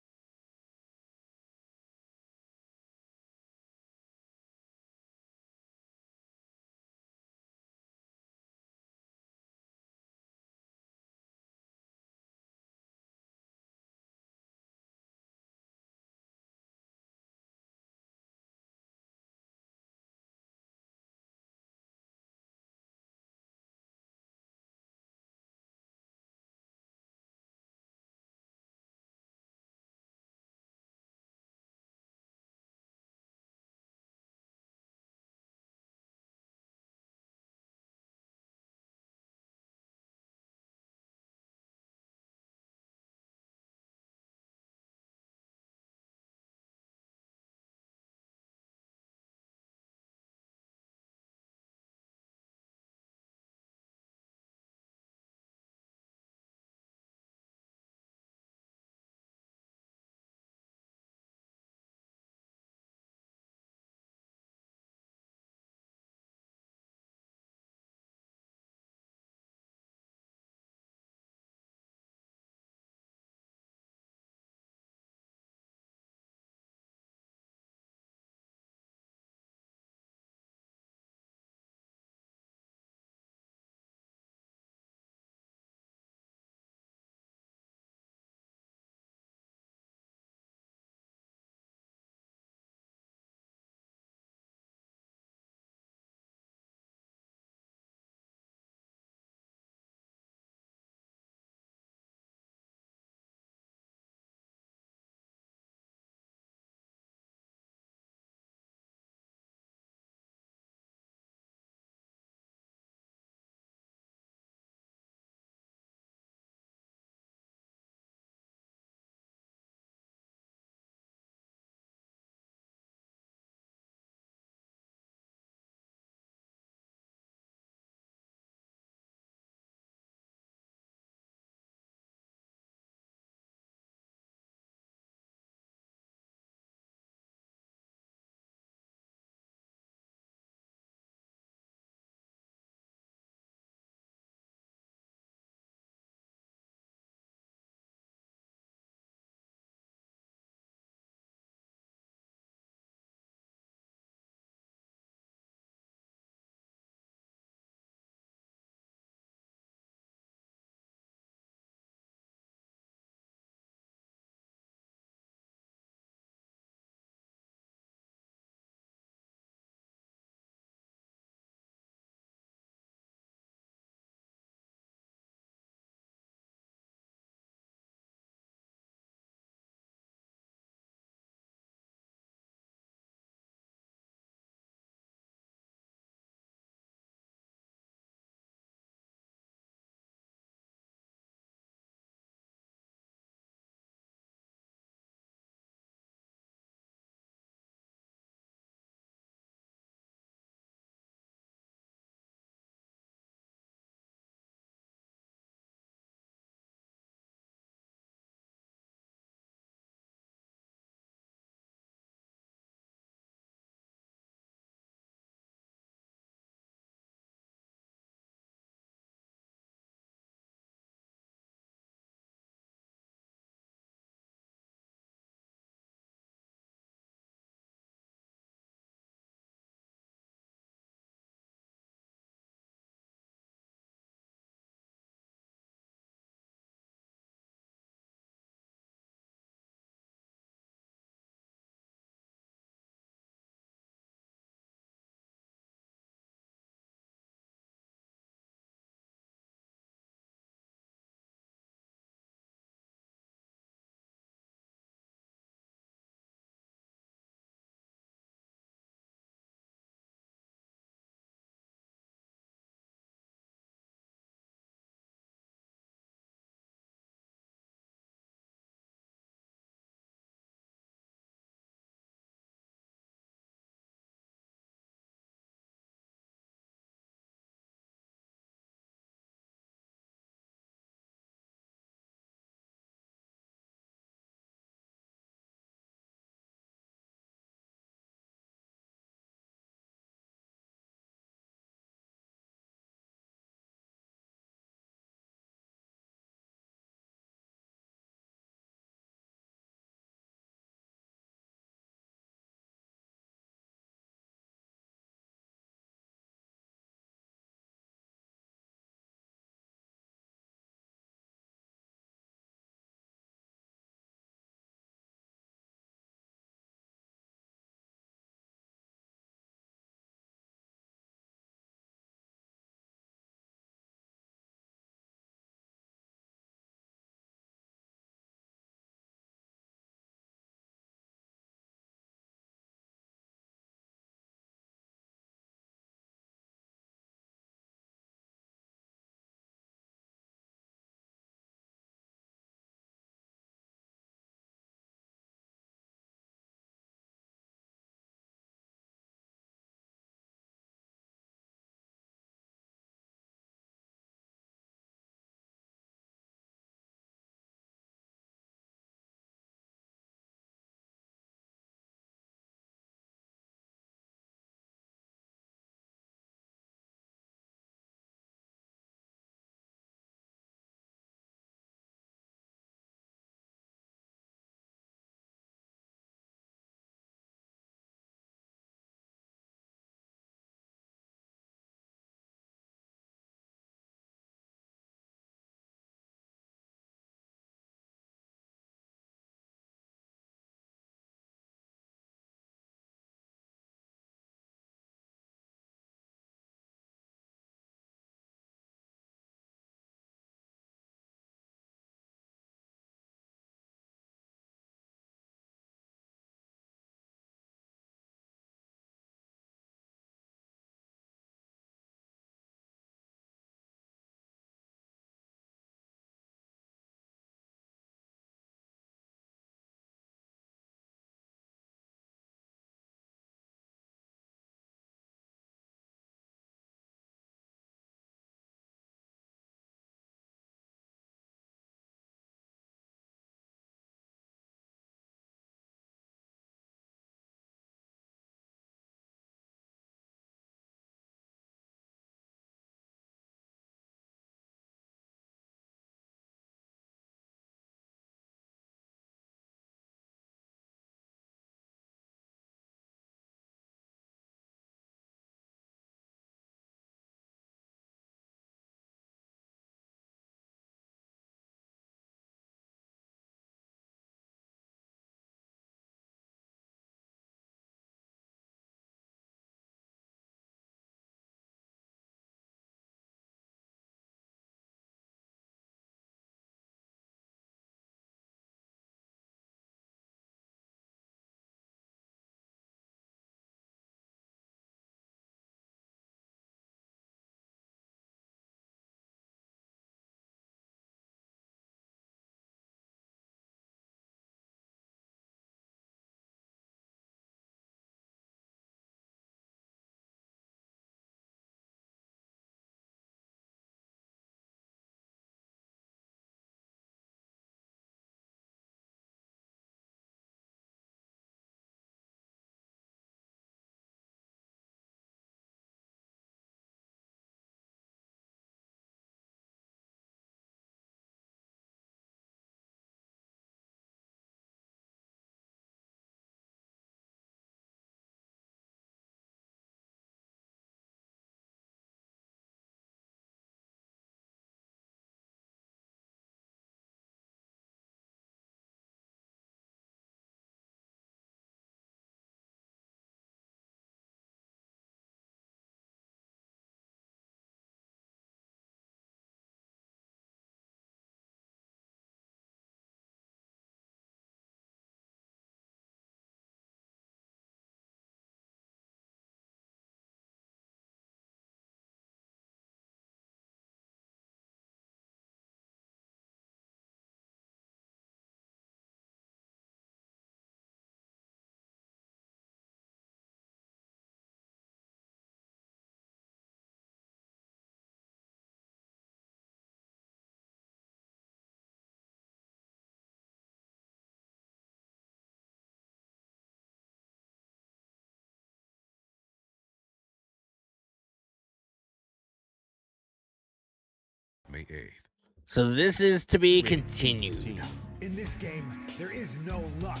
May 8th. So this is to be continued. In this game, there is no luck.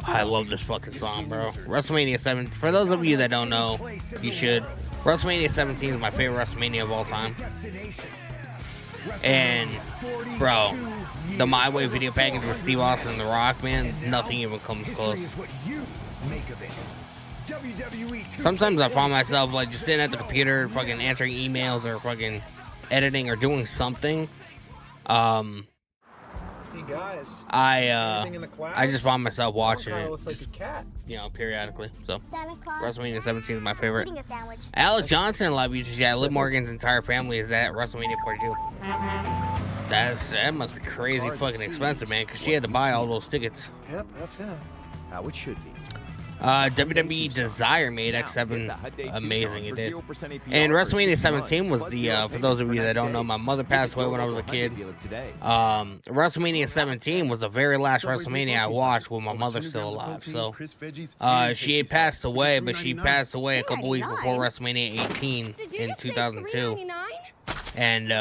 I love this fucking song, bro. WrestleMania 7. For those of you that don't know, you should. WrestleMania 17 is my favorite WrestleMania of all time. And, bro, the My Way video package with Steve Austin and The Rock, man, nothing even comes close. Sometimes I find myself, like, just sitting at the computer, fucking answering emails or fucking editing or doing something. Hey guys, I just find myself watching it, looks like a cat. you know, periodically. So Santa Claus. WrestleMania 17 is my favorite. Eating a sandwich. Alex Johnson, live users, yeah, Liv Morgan's entire family is at WrestleMania 42. That must be crazy fucking expensive, man, because she had to buy all those tickets. Yep, that's him. How it should be. WWE Desire made X7 amazing. It did. And WrestleMania 17 was the, for those of you that don't know, my mother passed away when I was a kid. WrestleMania 17 was the very last WrestleMania I watched with my mother still alive. So she had passed away, but she passed away a couple weeks before WrestleMania 18 in 2002. And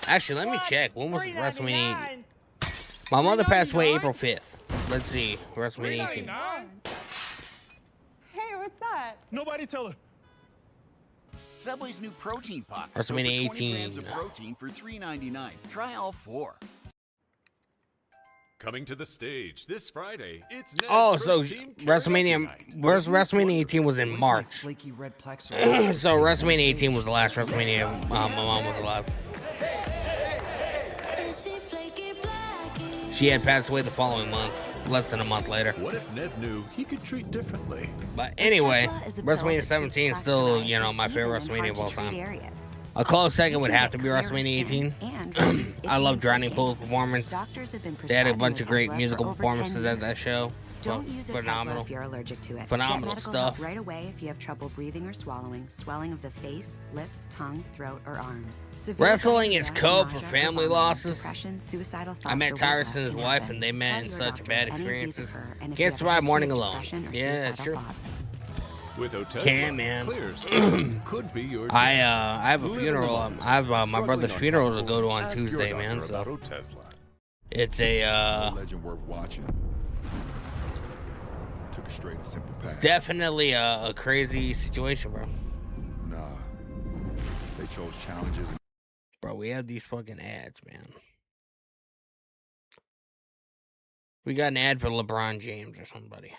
actually, let me check. When was WrestleMania? My mother passed away April 5th. Let's see. WrestleMania 18. Hey, what's that? Nobody tell her. Subway's new protein pocket. WrestleMania Over 20 grams 18. of protein for $3.99. Try all 4. Coming to the stage this Friday, it's Ned's Oh, so first team WrestleMania 18 was in March. So WrestleMania 18 was the last WrestleMania my mom was alive. She had passed away the following month, less than a month later. What if Ned knew he could treat differently? But anyway, WrestleMania 17 is still, you know, my favorite WrestMania of all time. A close second would have to be WrestMania 18. I love Drowning Pool's performance. They had a bunch of great musical performances at that show. Don't use a phenomenal. Tesla if you're allergic to it. Phenomenal Get medical stuff. help right away if you have trouble breathing or swallowing, swelling of the face, lips, tongue, throat, or arms. Severe Wrestling is diarrhea, code for nausea, family vomiting, losses. depression, suicidal I thoughts, met or weight Tyrus loss and his can wife, happen. and they met Tell in your such doctor bad if any of these experiences. occur, and if you Can't have survive history mourning of alone. depression or Yeah, that's suicidal true. thoughts. With Otezla, Can, man. clear skin could be your I jam. have a Who live in funeral. the moment, I have my struggling brother's on funeral to topicals, go to on ask your Tuesday, doctor man. about So Otezla. it's a Legend worth watching. Took a straight and simple path. it's definitely a crazy situation, bro. Nah. They chose challenges. Bro, we have these fucking ads, man. We got an ad for LeBron James or somebody.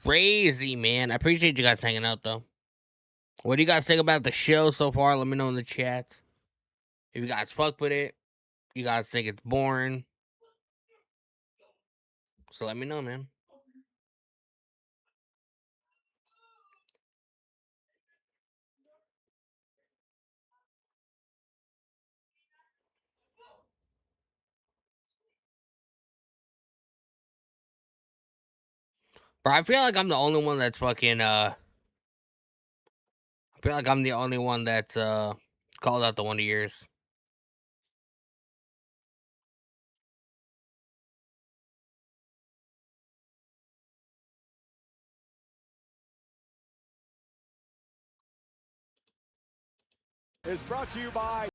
Crazy, man. I appreciate you guys hanging out, though. What do you guys think about the show so far? Let me know in the chat. If you guys fuck with it, you guys think it's boring. So let me know, man. Bro, I feel like I'm the only one that's fucking, I feel like I'm the only one that's, called out the Wonder Years. Is brought to you by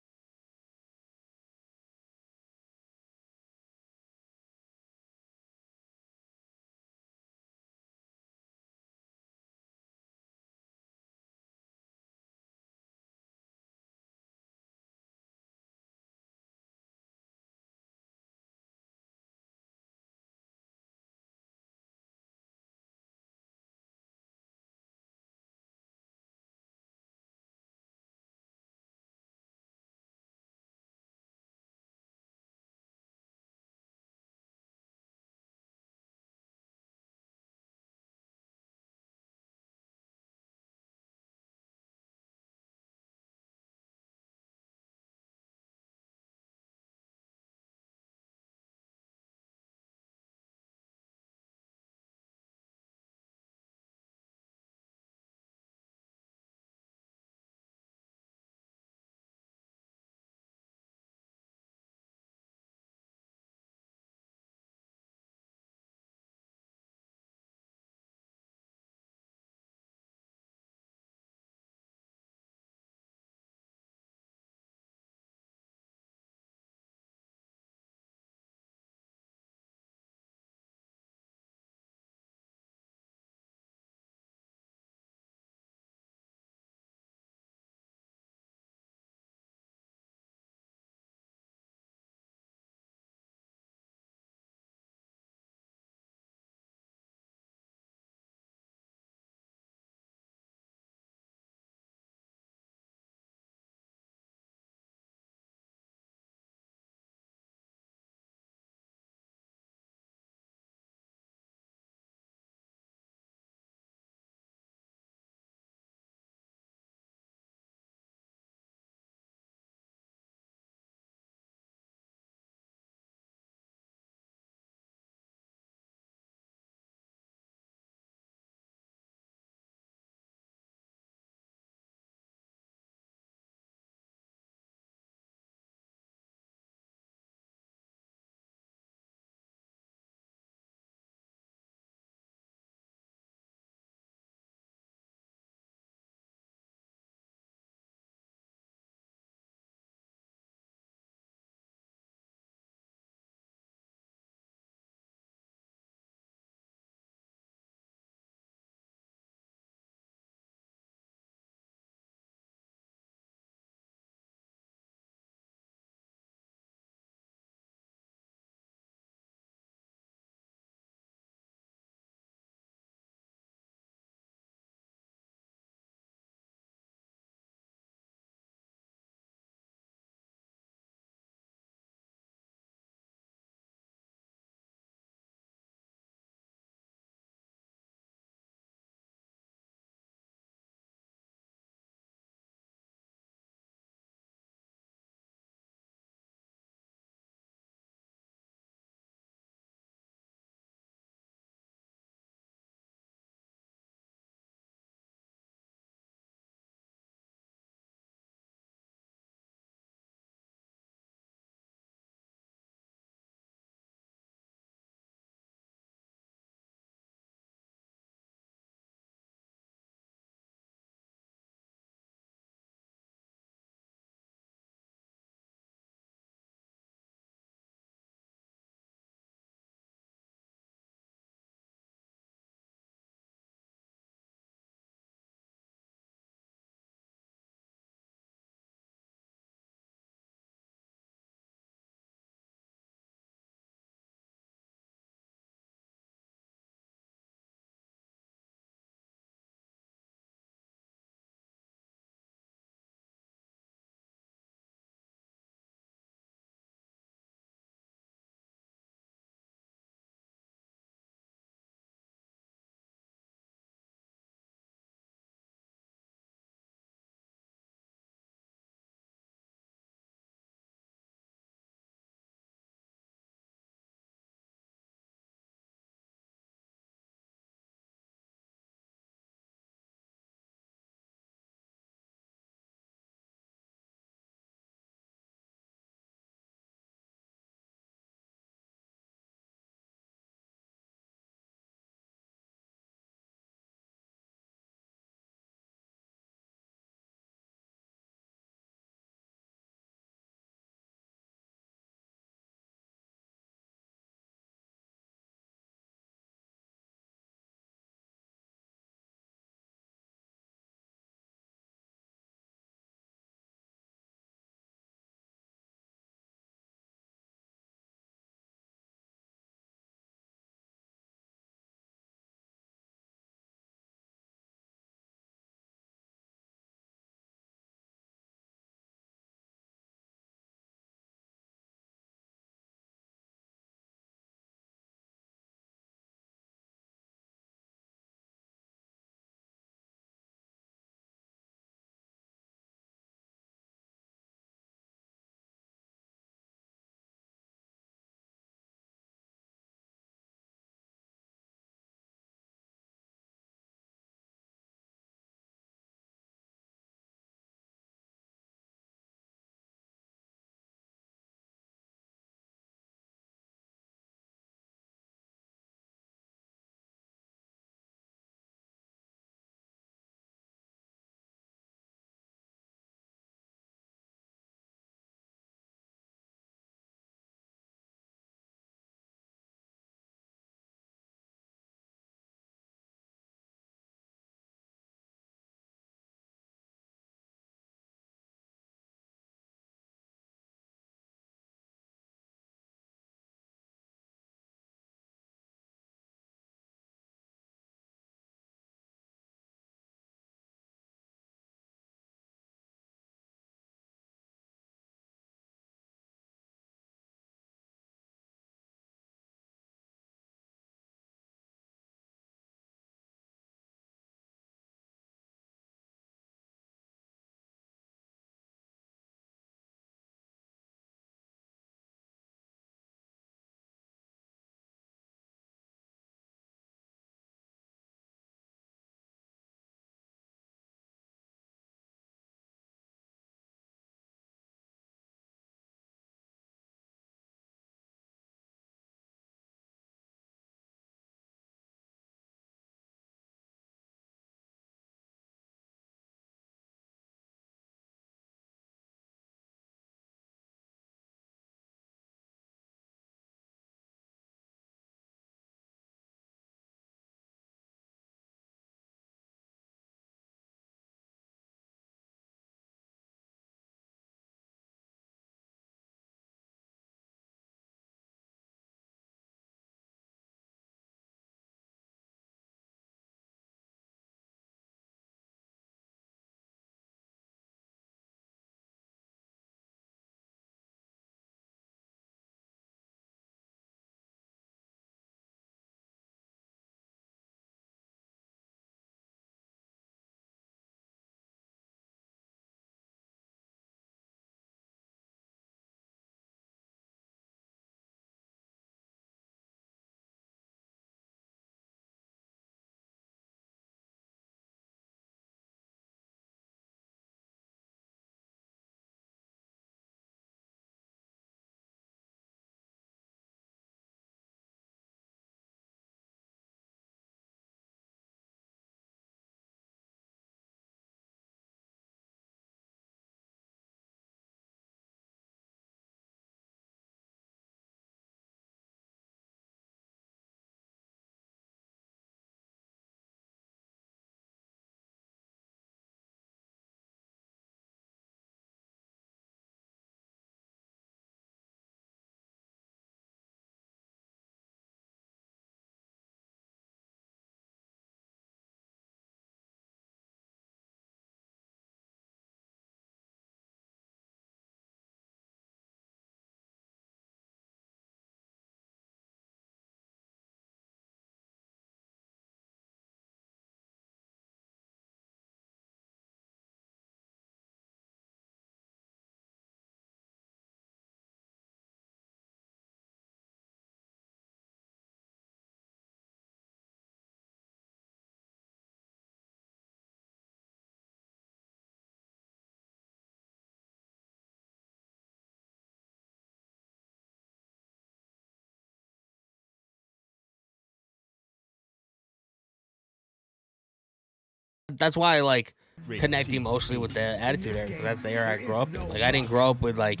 That's why I like connect emotionally with the Attitude Era, because that's the era I grew up in. Like I didn't grow up with like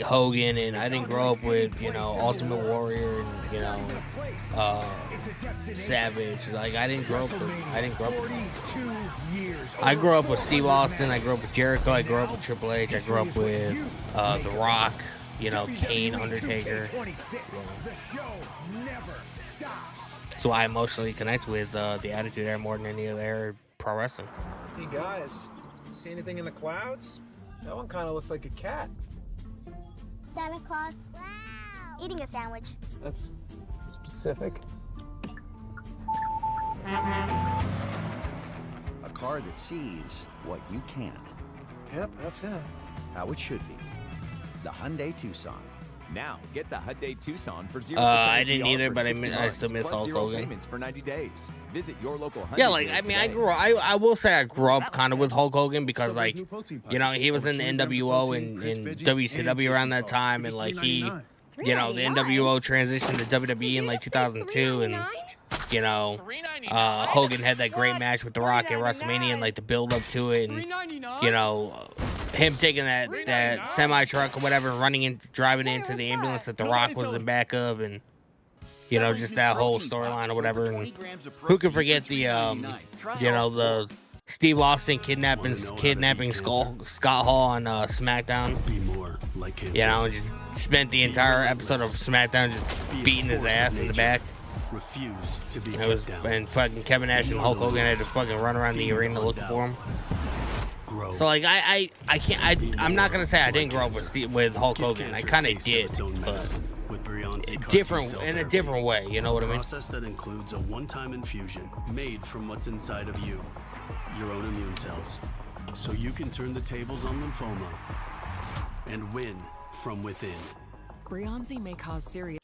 Hogan, and I didn't grow up with, you know, Ultimate Warrior and, you know, Savage. Like I didn't grow up with I grew up with Steve Austin, I grew up with Jericho, I grew up with Triple H, I grew up with The Rock, you know, Kane, Undertaker. So I emotionally connect with the Attitude Era more than any other pro wrestling. Hey guys, see anything in the clouds? That one kind of looks like a cat. Santa Claus. Wow. Eating a sandwich. That's specific. A car that sees what you can't. Yep, that's him. How it should be. The Hyundai Tucson. Now, get the Hyundai Tucson for 0% I didn't APR either, for but 60 I still miss months, plus Hulk 0 Hogan. payments for 90 days. Visit your local Hyundai Yeah, like, dealer I mean, today. I will say I grew up kind of with Hulk Hogan because, like, you know, he was in the NWO and WCW around that time, and, like, he, you know, the NWO transitioned to WWE in, like, 2002, and, you know, Hogan had that great match with The Rock at WrestleMania and, like, the build-up to it, and, you know, him taking that semi-truck or whatever, driving into the ambulance that The Rock was in back of, and, you know, just that whole storyline or whatever. And who could forget the, you know, the Steve Austin kidnapping Scott Hall on SmackDown. You know, and just spent the entire episode of SmackDown just beating his ass in the back. And fucking Kevin Nash and Hulk Hogan had to fucking run around the arena looking for him. So like I'm not gonna say I didn't grow up with Hulk Hogan. I kind of did, but in a different way. You know what I mean? Process that includes a one-time infusion made from what's inside of you, your own immune cells, so you can turn the tables on lymphoma and win from within. Breyanzi may cause serious.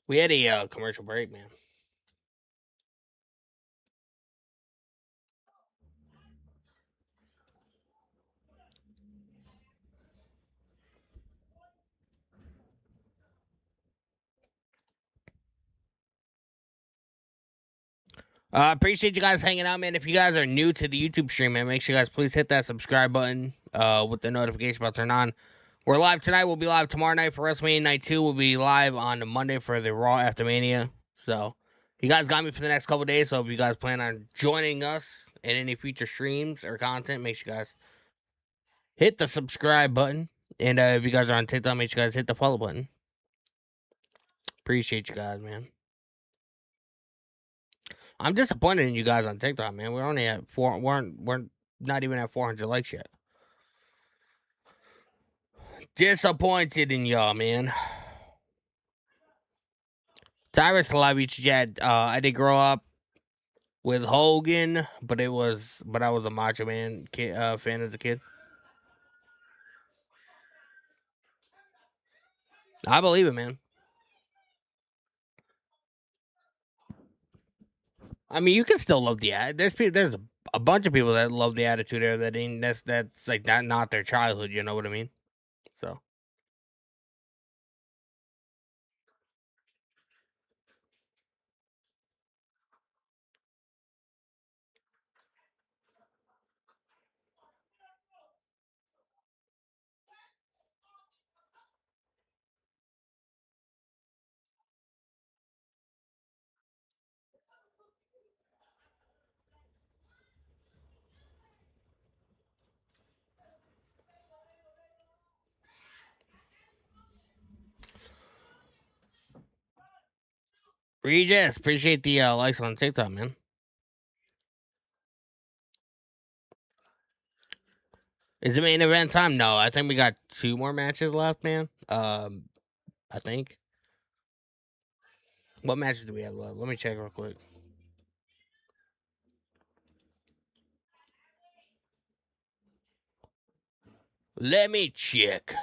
We had a commercial break, man. Appreciate you guys hanging out, man. If you guys are new to the YouTube stream, man, make sure you guys please hit that subscribe button with the notification bell turned on. We're live tonight. We'll be live tomorrow night for WrestleMania Night 2. We'll be live on Monday for the Raw After Mania. So, you guys got me for the next couple days. So, if you guys plan on joining us in any future streams or content, make sure you guys hit the subscribe button. And if you guys are on TikTok, make sure you guys hit the follow button. Appreciate you guys, man. I'm disappointed in you guys on TikTok, man. We're only at we're not even at 400 likes yet. Disappointed in y'all, man. Tyrus Live chat. I did grow up with Hogan, but I was a Macho Man fan as a kid. I believe it, man. I mean, you can still love the there's a bunch of people that love the Attitude Era that ain't that's like not their childhood. You know what I mean? So. Regis, appreciate the likes on TikTok, man. Is it main event time? No, I think we got 2 more matches left, man. I think. What matches do we have left? Let me check real quick. Let me check.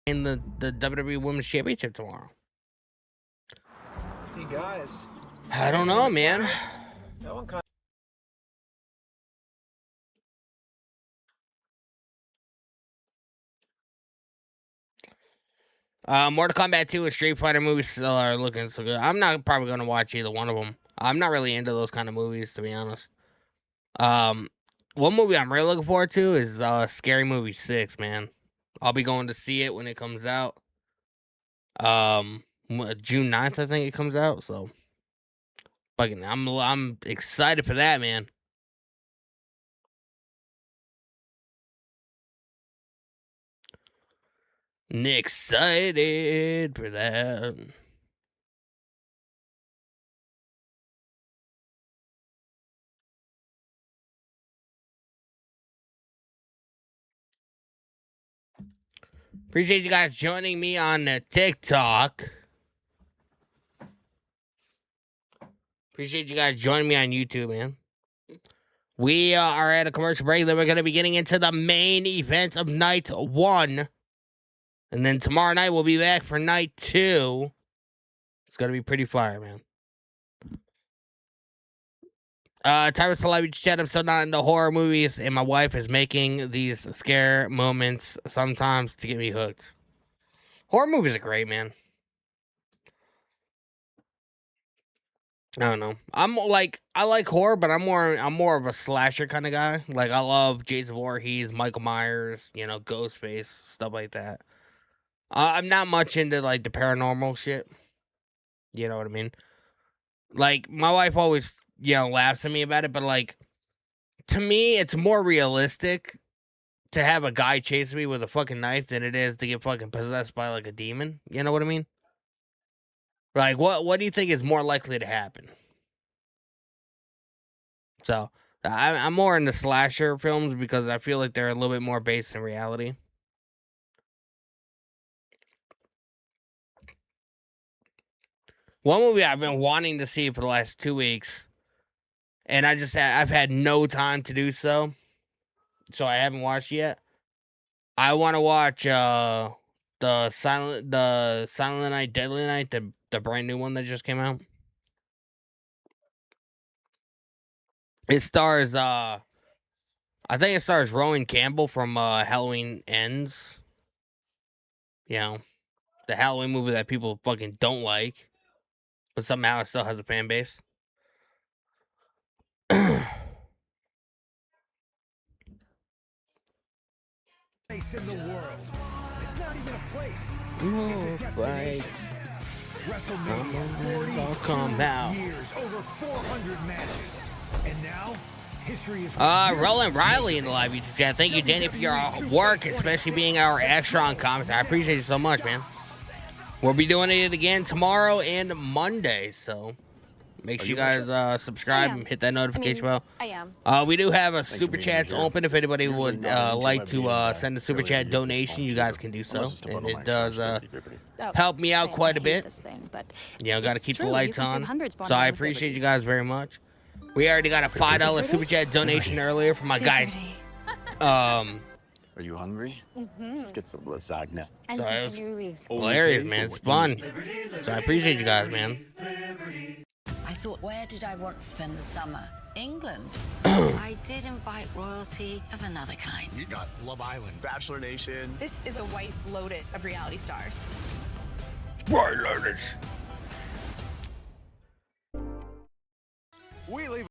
in the WWE Women's Championship tomorrow? Hey guys. I don't know, man. That one kind Mortal Kombat 2 and Street Fighter movies still are looking so good. I'm not probably going to watch either one of them. I'm not really into those kind of movies, to be honest. One movie I'm really looking forward to is Scary Movie 6, man. I'll be going to see it when it comes out. June 9th, I think it comes out, so fucking I'm excited for that, man. Excited for that. Appreciate you guys joining me on TikTok. Appreciate you guys joining me on YouTube, man. We are at a commercial break. Then we're going to be getting into the main event of night 1. And then tomorrow night we'll be back for night 2. It's going to be pretty fire, man. Tyrus Celebrity Chat. I'm still not into horror movies, and my wife is making these scare moments sometimes to get me hooked. Horror movies are great, man. I don't know. I like horror, but I'm more of a slasher kind of guy. Like I love Jason Voorhees, Michael Myers, Ghostface, stuff like that. I'm not much into like the paranormal shit. You know what I mean? Like my wife always, laughs at me about it, but like to me, it's more realistic to have a guy chase me with a fucking knife than it is to get fucking possessed by like a demon. You know what I mean? Like what do you think is more likely to happen? So I'm more into slasher films because I feel like they're a little bit more based in reality. One movie I've been wanting to see for the last 2 weeks, and I've had no time to do so I haven't watched yet. I want to watch the Silent Night, Deadly Night, the brand new one that just came out. It stars I think it stars Rowan Campbell from Halloween Ends. The Halloween movie that people fucking don't like, but somehow it still has a fan base. Place in the world. It's not even a place. It's a destination. WrestleMania, 42 years, over 400 matches. And now, history is... Roland Riley in the live YouTube chat. Thank you, Danny, for your work, especially being our extra on comments. I appreciate you so much, man. We'll be doing it again tomorrow and Monday, so make sure you guys subscribe and hit that notification bell. I am. We do have a super chats open. If anybody would like to send a super chat donation, you guys can do so, and it does help me out quite a bit. Got to keep the lights on. So I appreciate you guys very much. We already got a $5 super chat donation earlier from my guy. Are you hungry? Let's get some lasagna. So it was hilarious, man. It's fun. So I appreciate you guys, man. I thought, where did I want to spend the summer? England. I did invite royalty of another kind. You got Love Island, Bachelor Nation. This is a white lotus of reality stars. White lotus. We leave.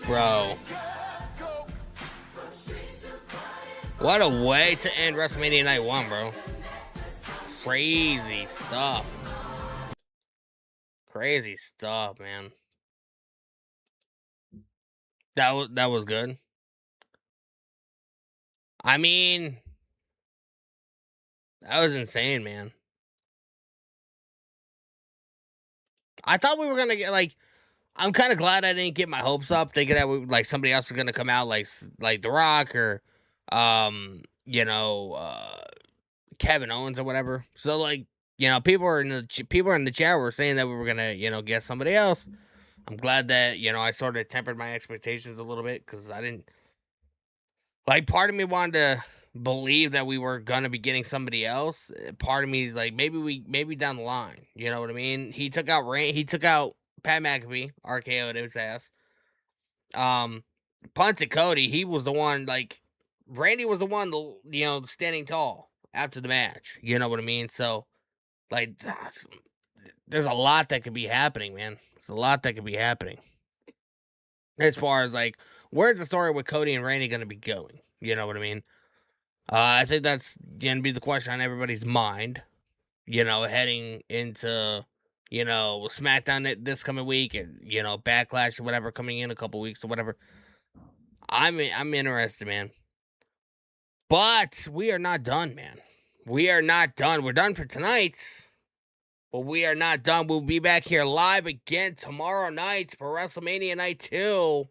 Bro. What a way to end WrestleMania Night 1, bro. Crazy stuff. Crazy stuff, man. That was good. I mean, that was insane, man. I thought we were gonna get like. I'm kind of glad I didn't get my hopes up, thinking that like somebody else was gonna come out, like The Rock or, Kevin Owens or whatever. So like, people in the chat were saying that we were gonna, get somebody else. I'm glad that I sort of tempered my expectations a little bit because I didn't. Like, part of me wanted to believe that we were gonna be getting somebody else. Part of me is like, maybe down the line. You know what I mean? He took out Pat McAfee, RKO'd his ass. Punted Cody. He was the one. Like, Randy was the one. Standing tall after the match. You know what I mean? So, like, there's a lot that could be happening, man. There's a lot that could be happening. As far as like, where's the story with Cody and Randy going to be going? You know what I mean? I think that's going to be the question on everybody's mind, heading into, SmackDown this coming week and, Backlash or whatever coming in a couple weeks or whatever. I'm interested, man. But we are not done, man. We are not done. We're done for tonight. But we are not done. We'll be back here live again tomorrow night for WrestleMania Night 2.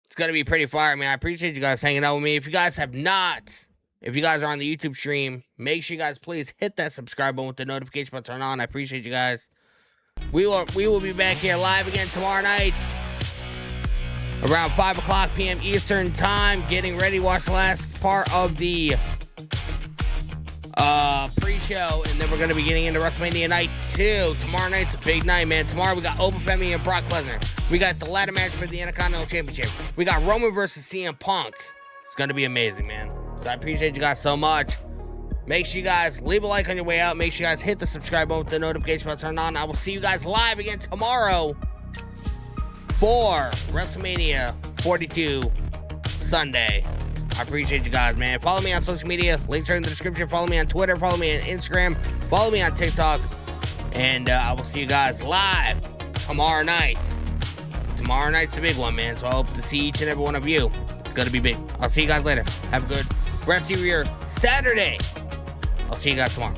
It's going to be pretty fire, man. I appreciate you guys hanging out with me. If you guys are on the YouTube stream, make sure you guys please hit that subscribe button with the notification button turned on. I appreciate you guys. We will be back here live again tomorrow night around 5 o'clock p.m. Eastern time. Getting ready. Watch the last part of the pre-show, and then we're going to be getting into WrestleMania Night 2. Tomorrow night's a big night, man. Tomorrow we got Open Femi and Brock Lesnar. We got the ladder match for the Intercontinental Championship. We got Roman versus CM Punk. It's going to be amazing, man. So I appreciate you guys so much. Make sure you guys leave a like on your way out. Make sure you guys hit the subscribe button with the notification button turned on. I will see you guys live again tomorrow for WrestleMania 42 Sunday. I appreciate you guys, man. Follow me on social media. Links are in the description. Follow me on Twitter. Follow me on Instagram. Follow me on TikTok. And I will see you guys live tomorrow night. Tomorrow night's the big one, man. So I hope to see each and every one of you. It's going to be big. I'll see you guys later. Have a good rest of your Saturday. I'll see you guys tomorrow.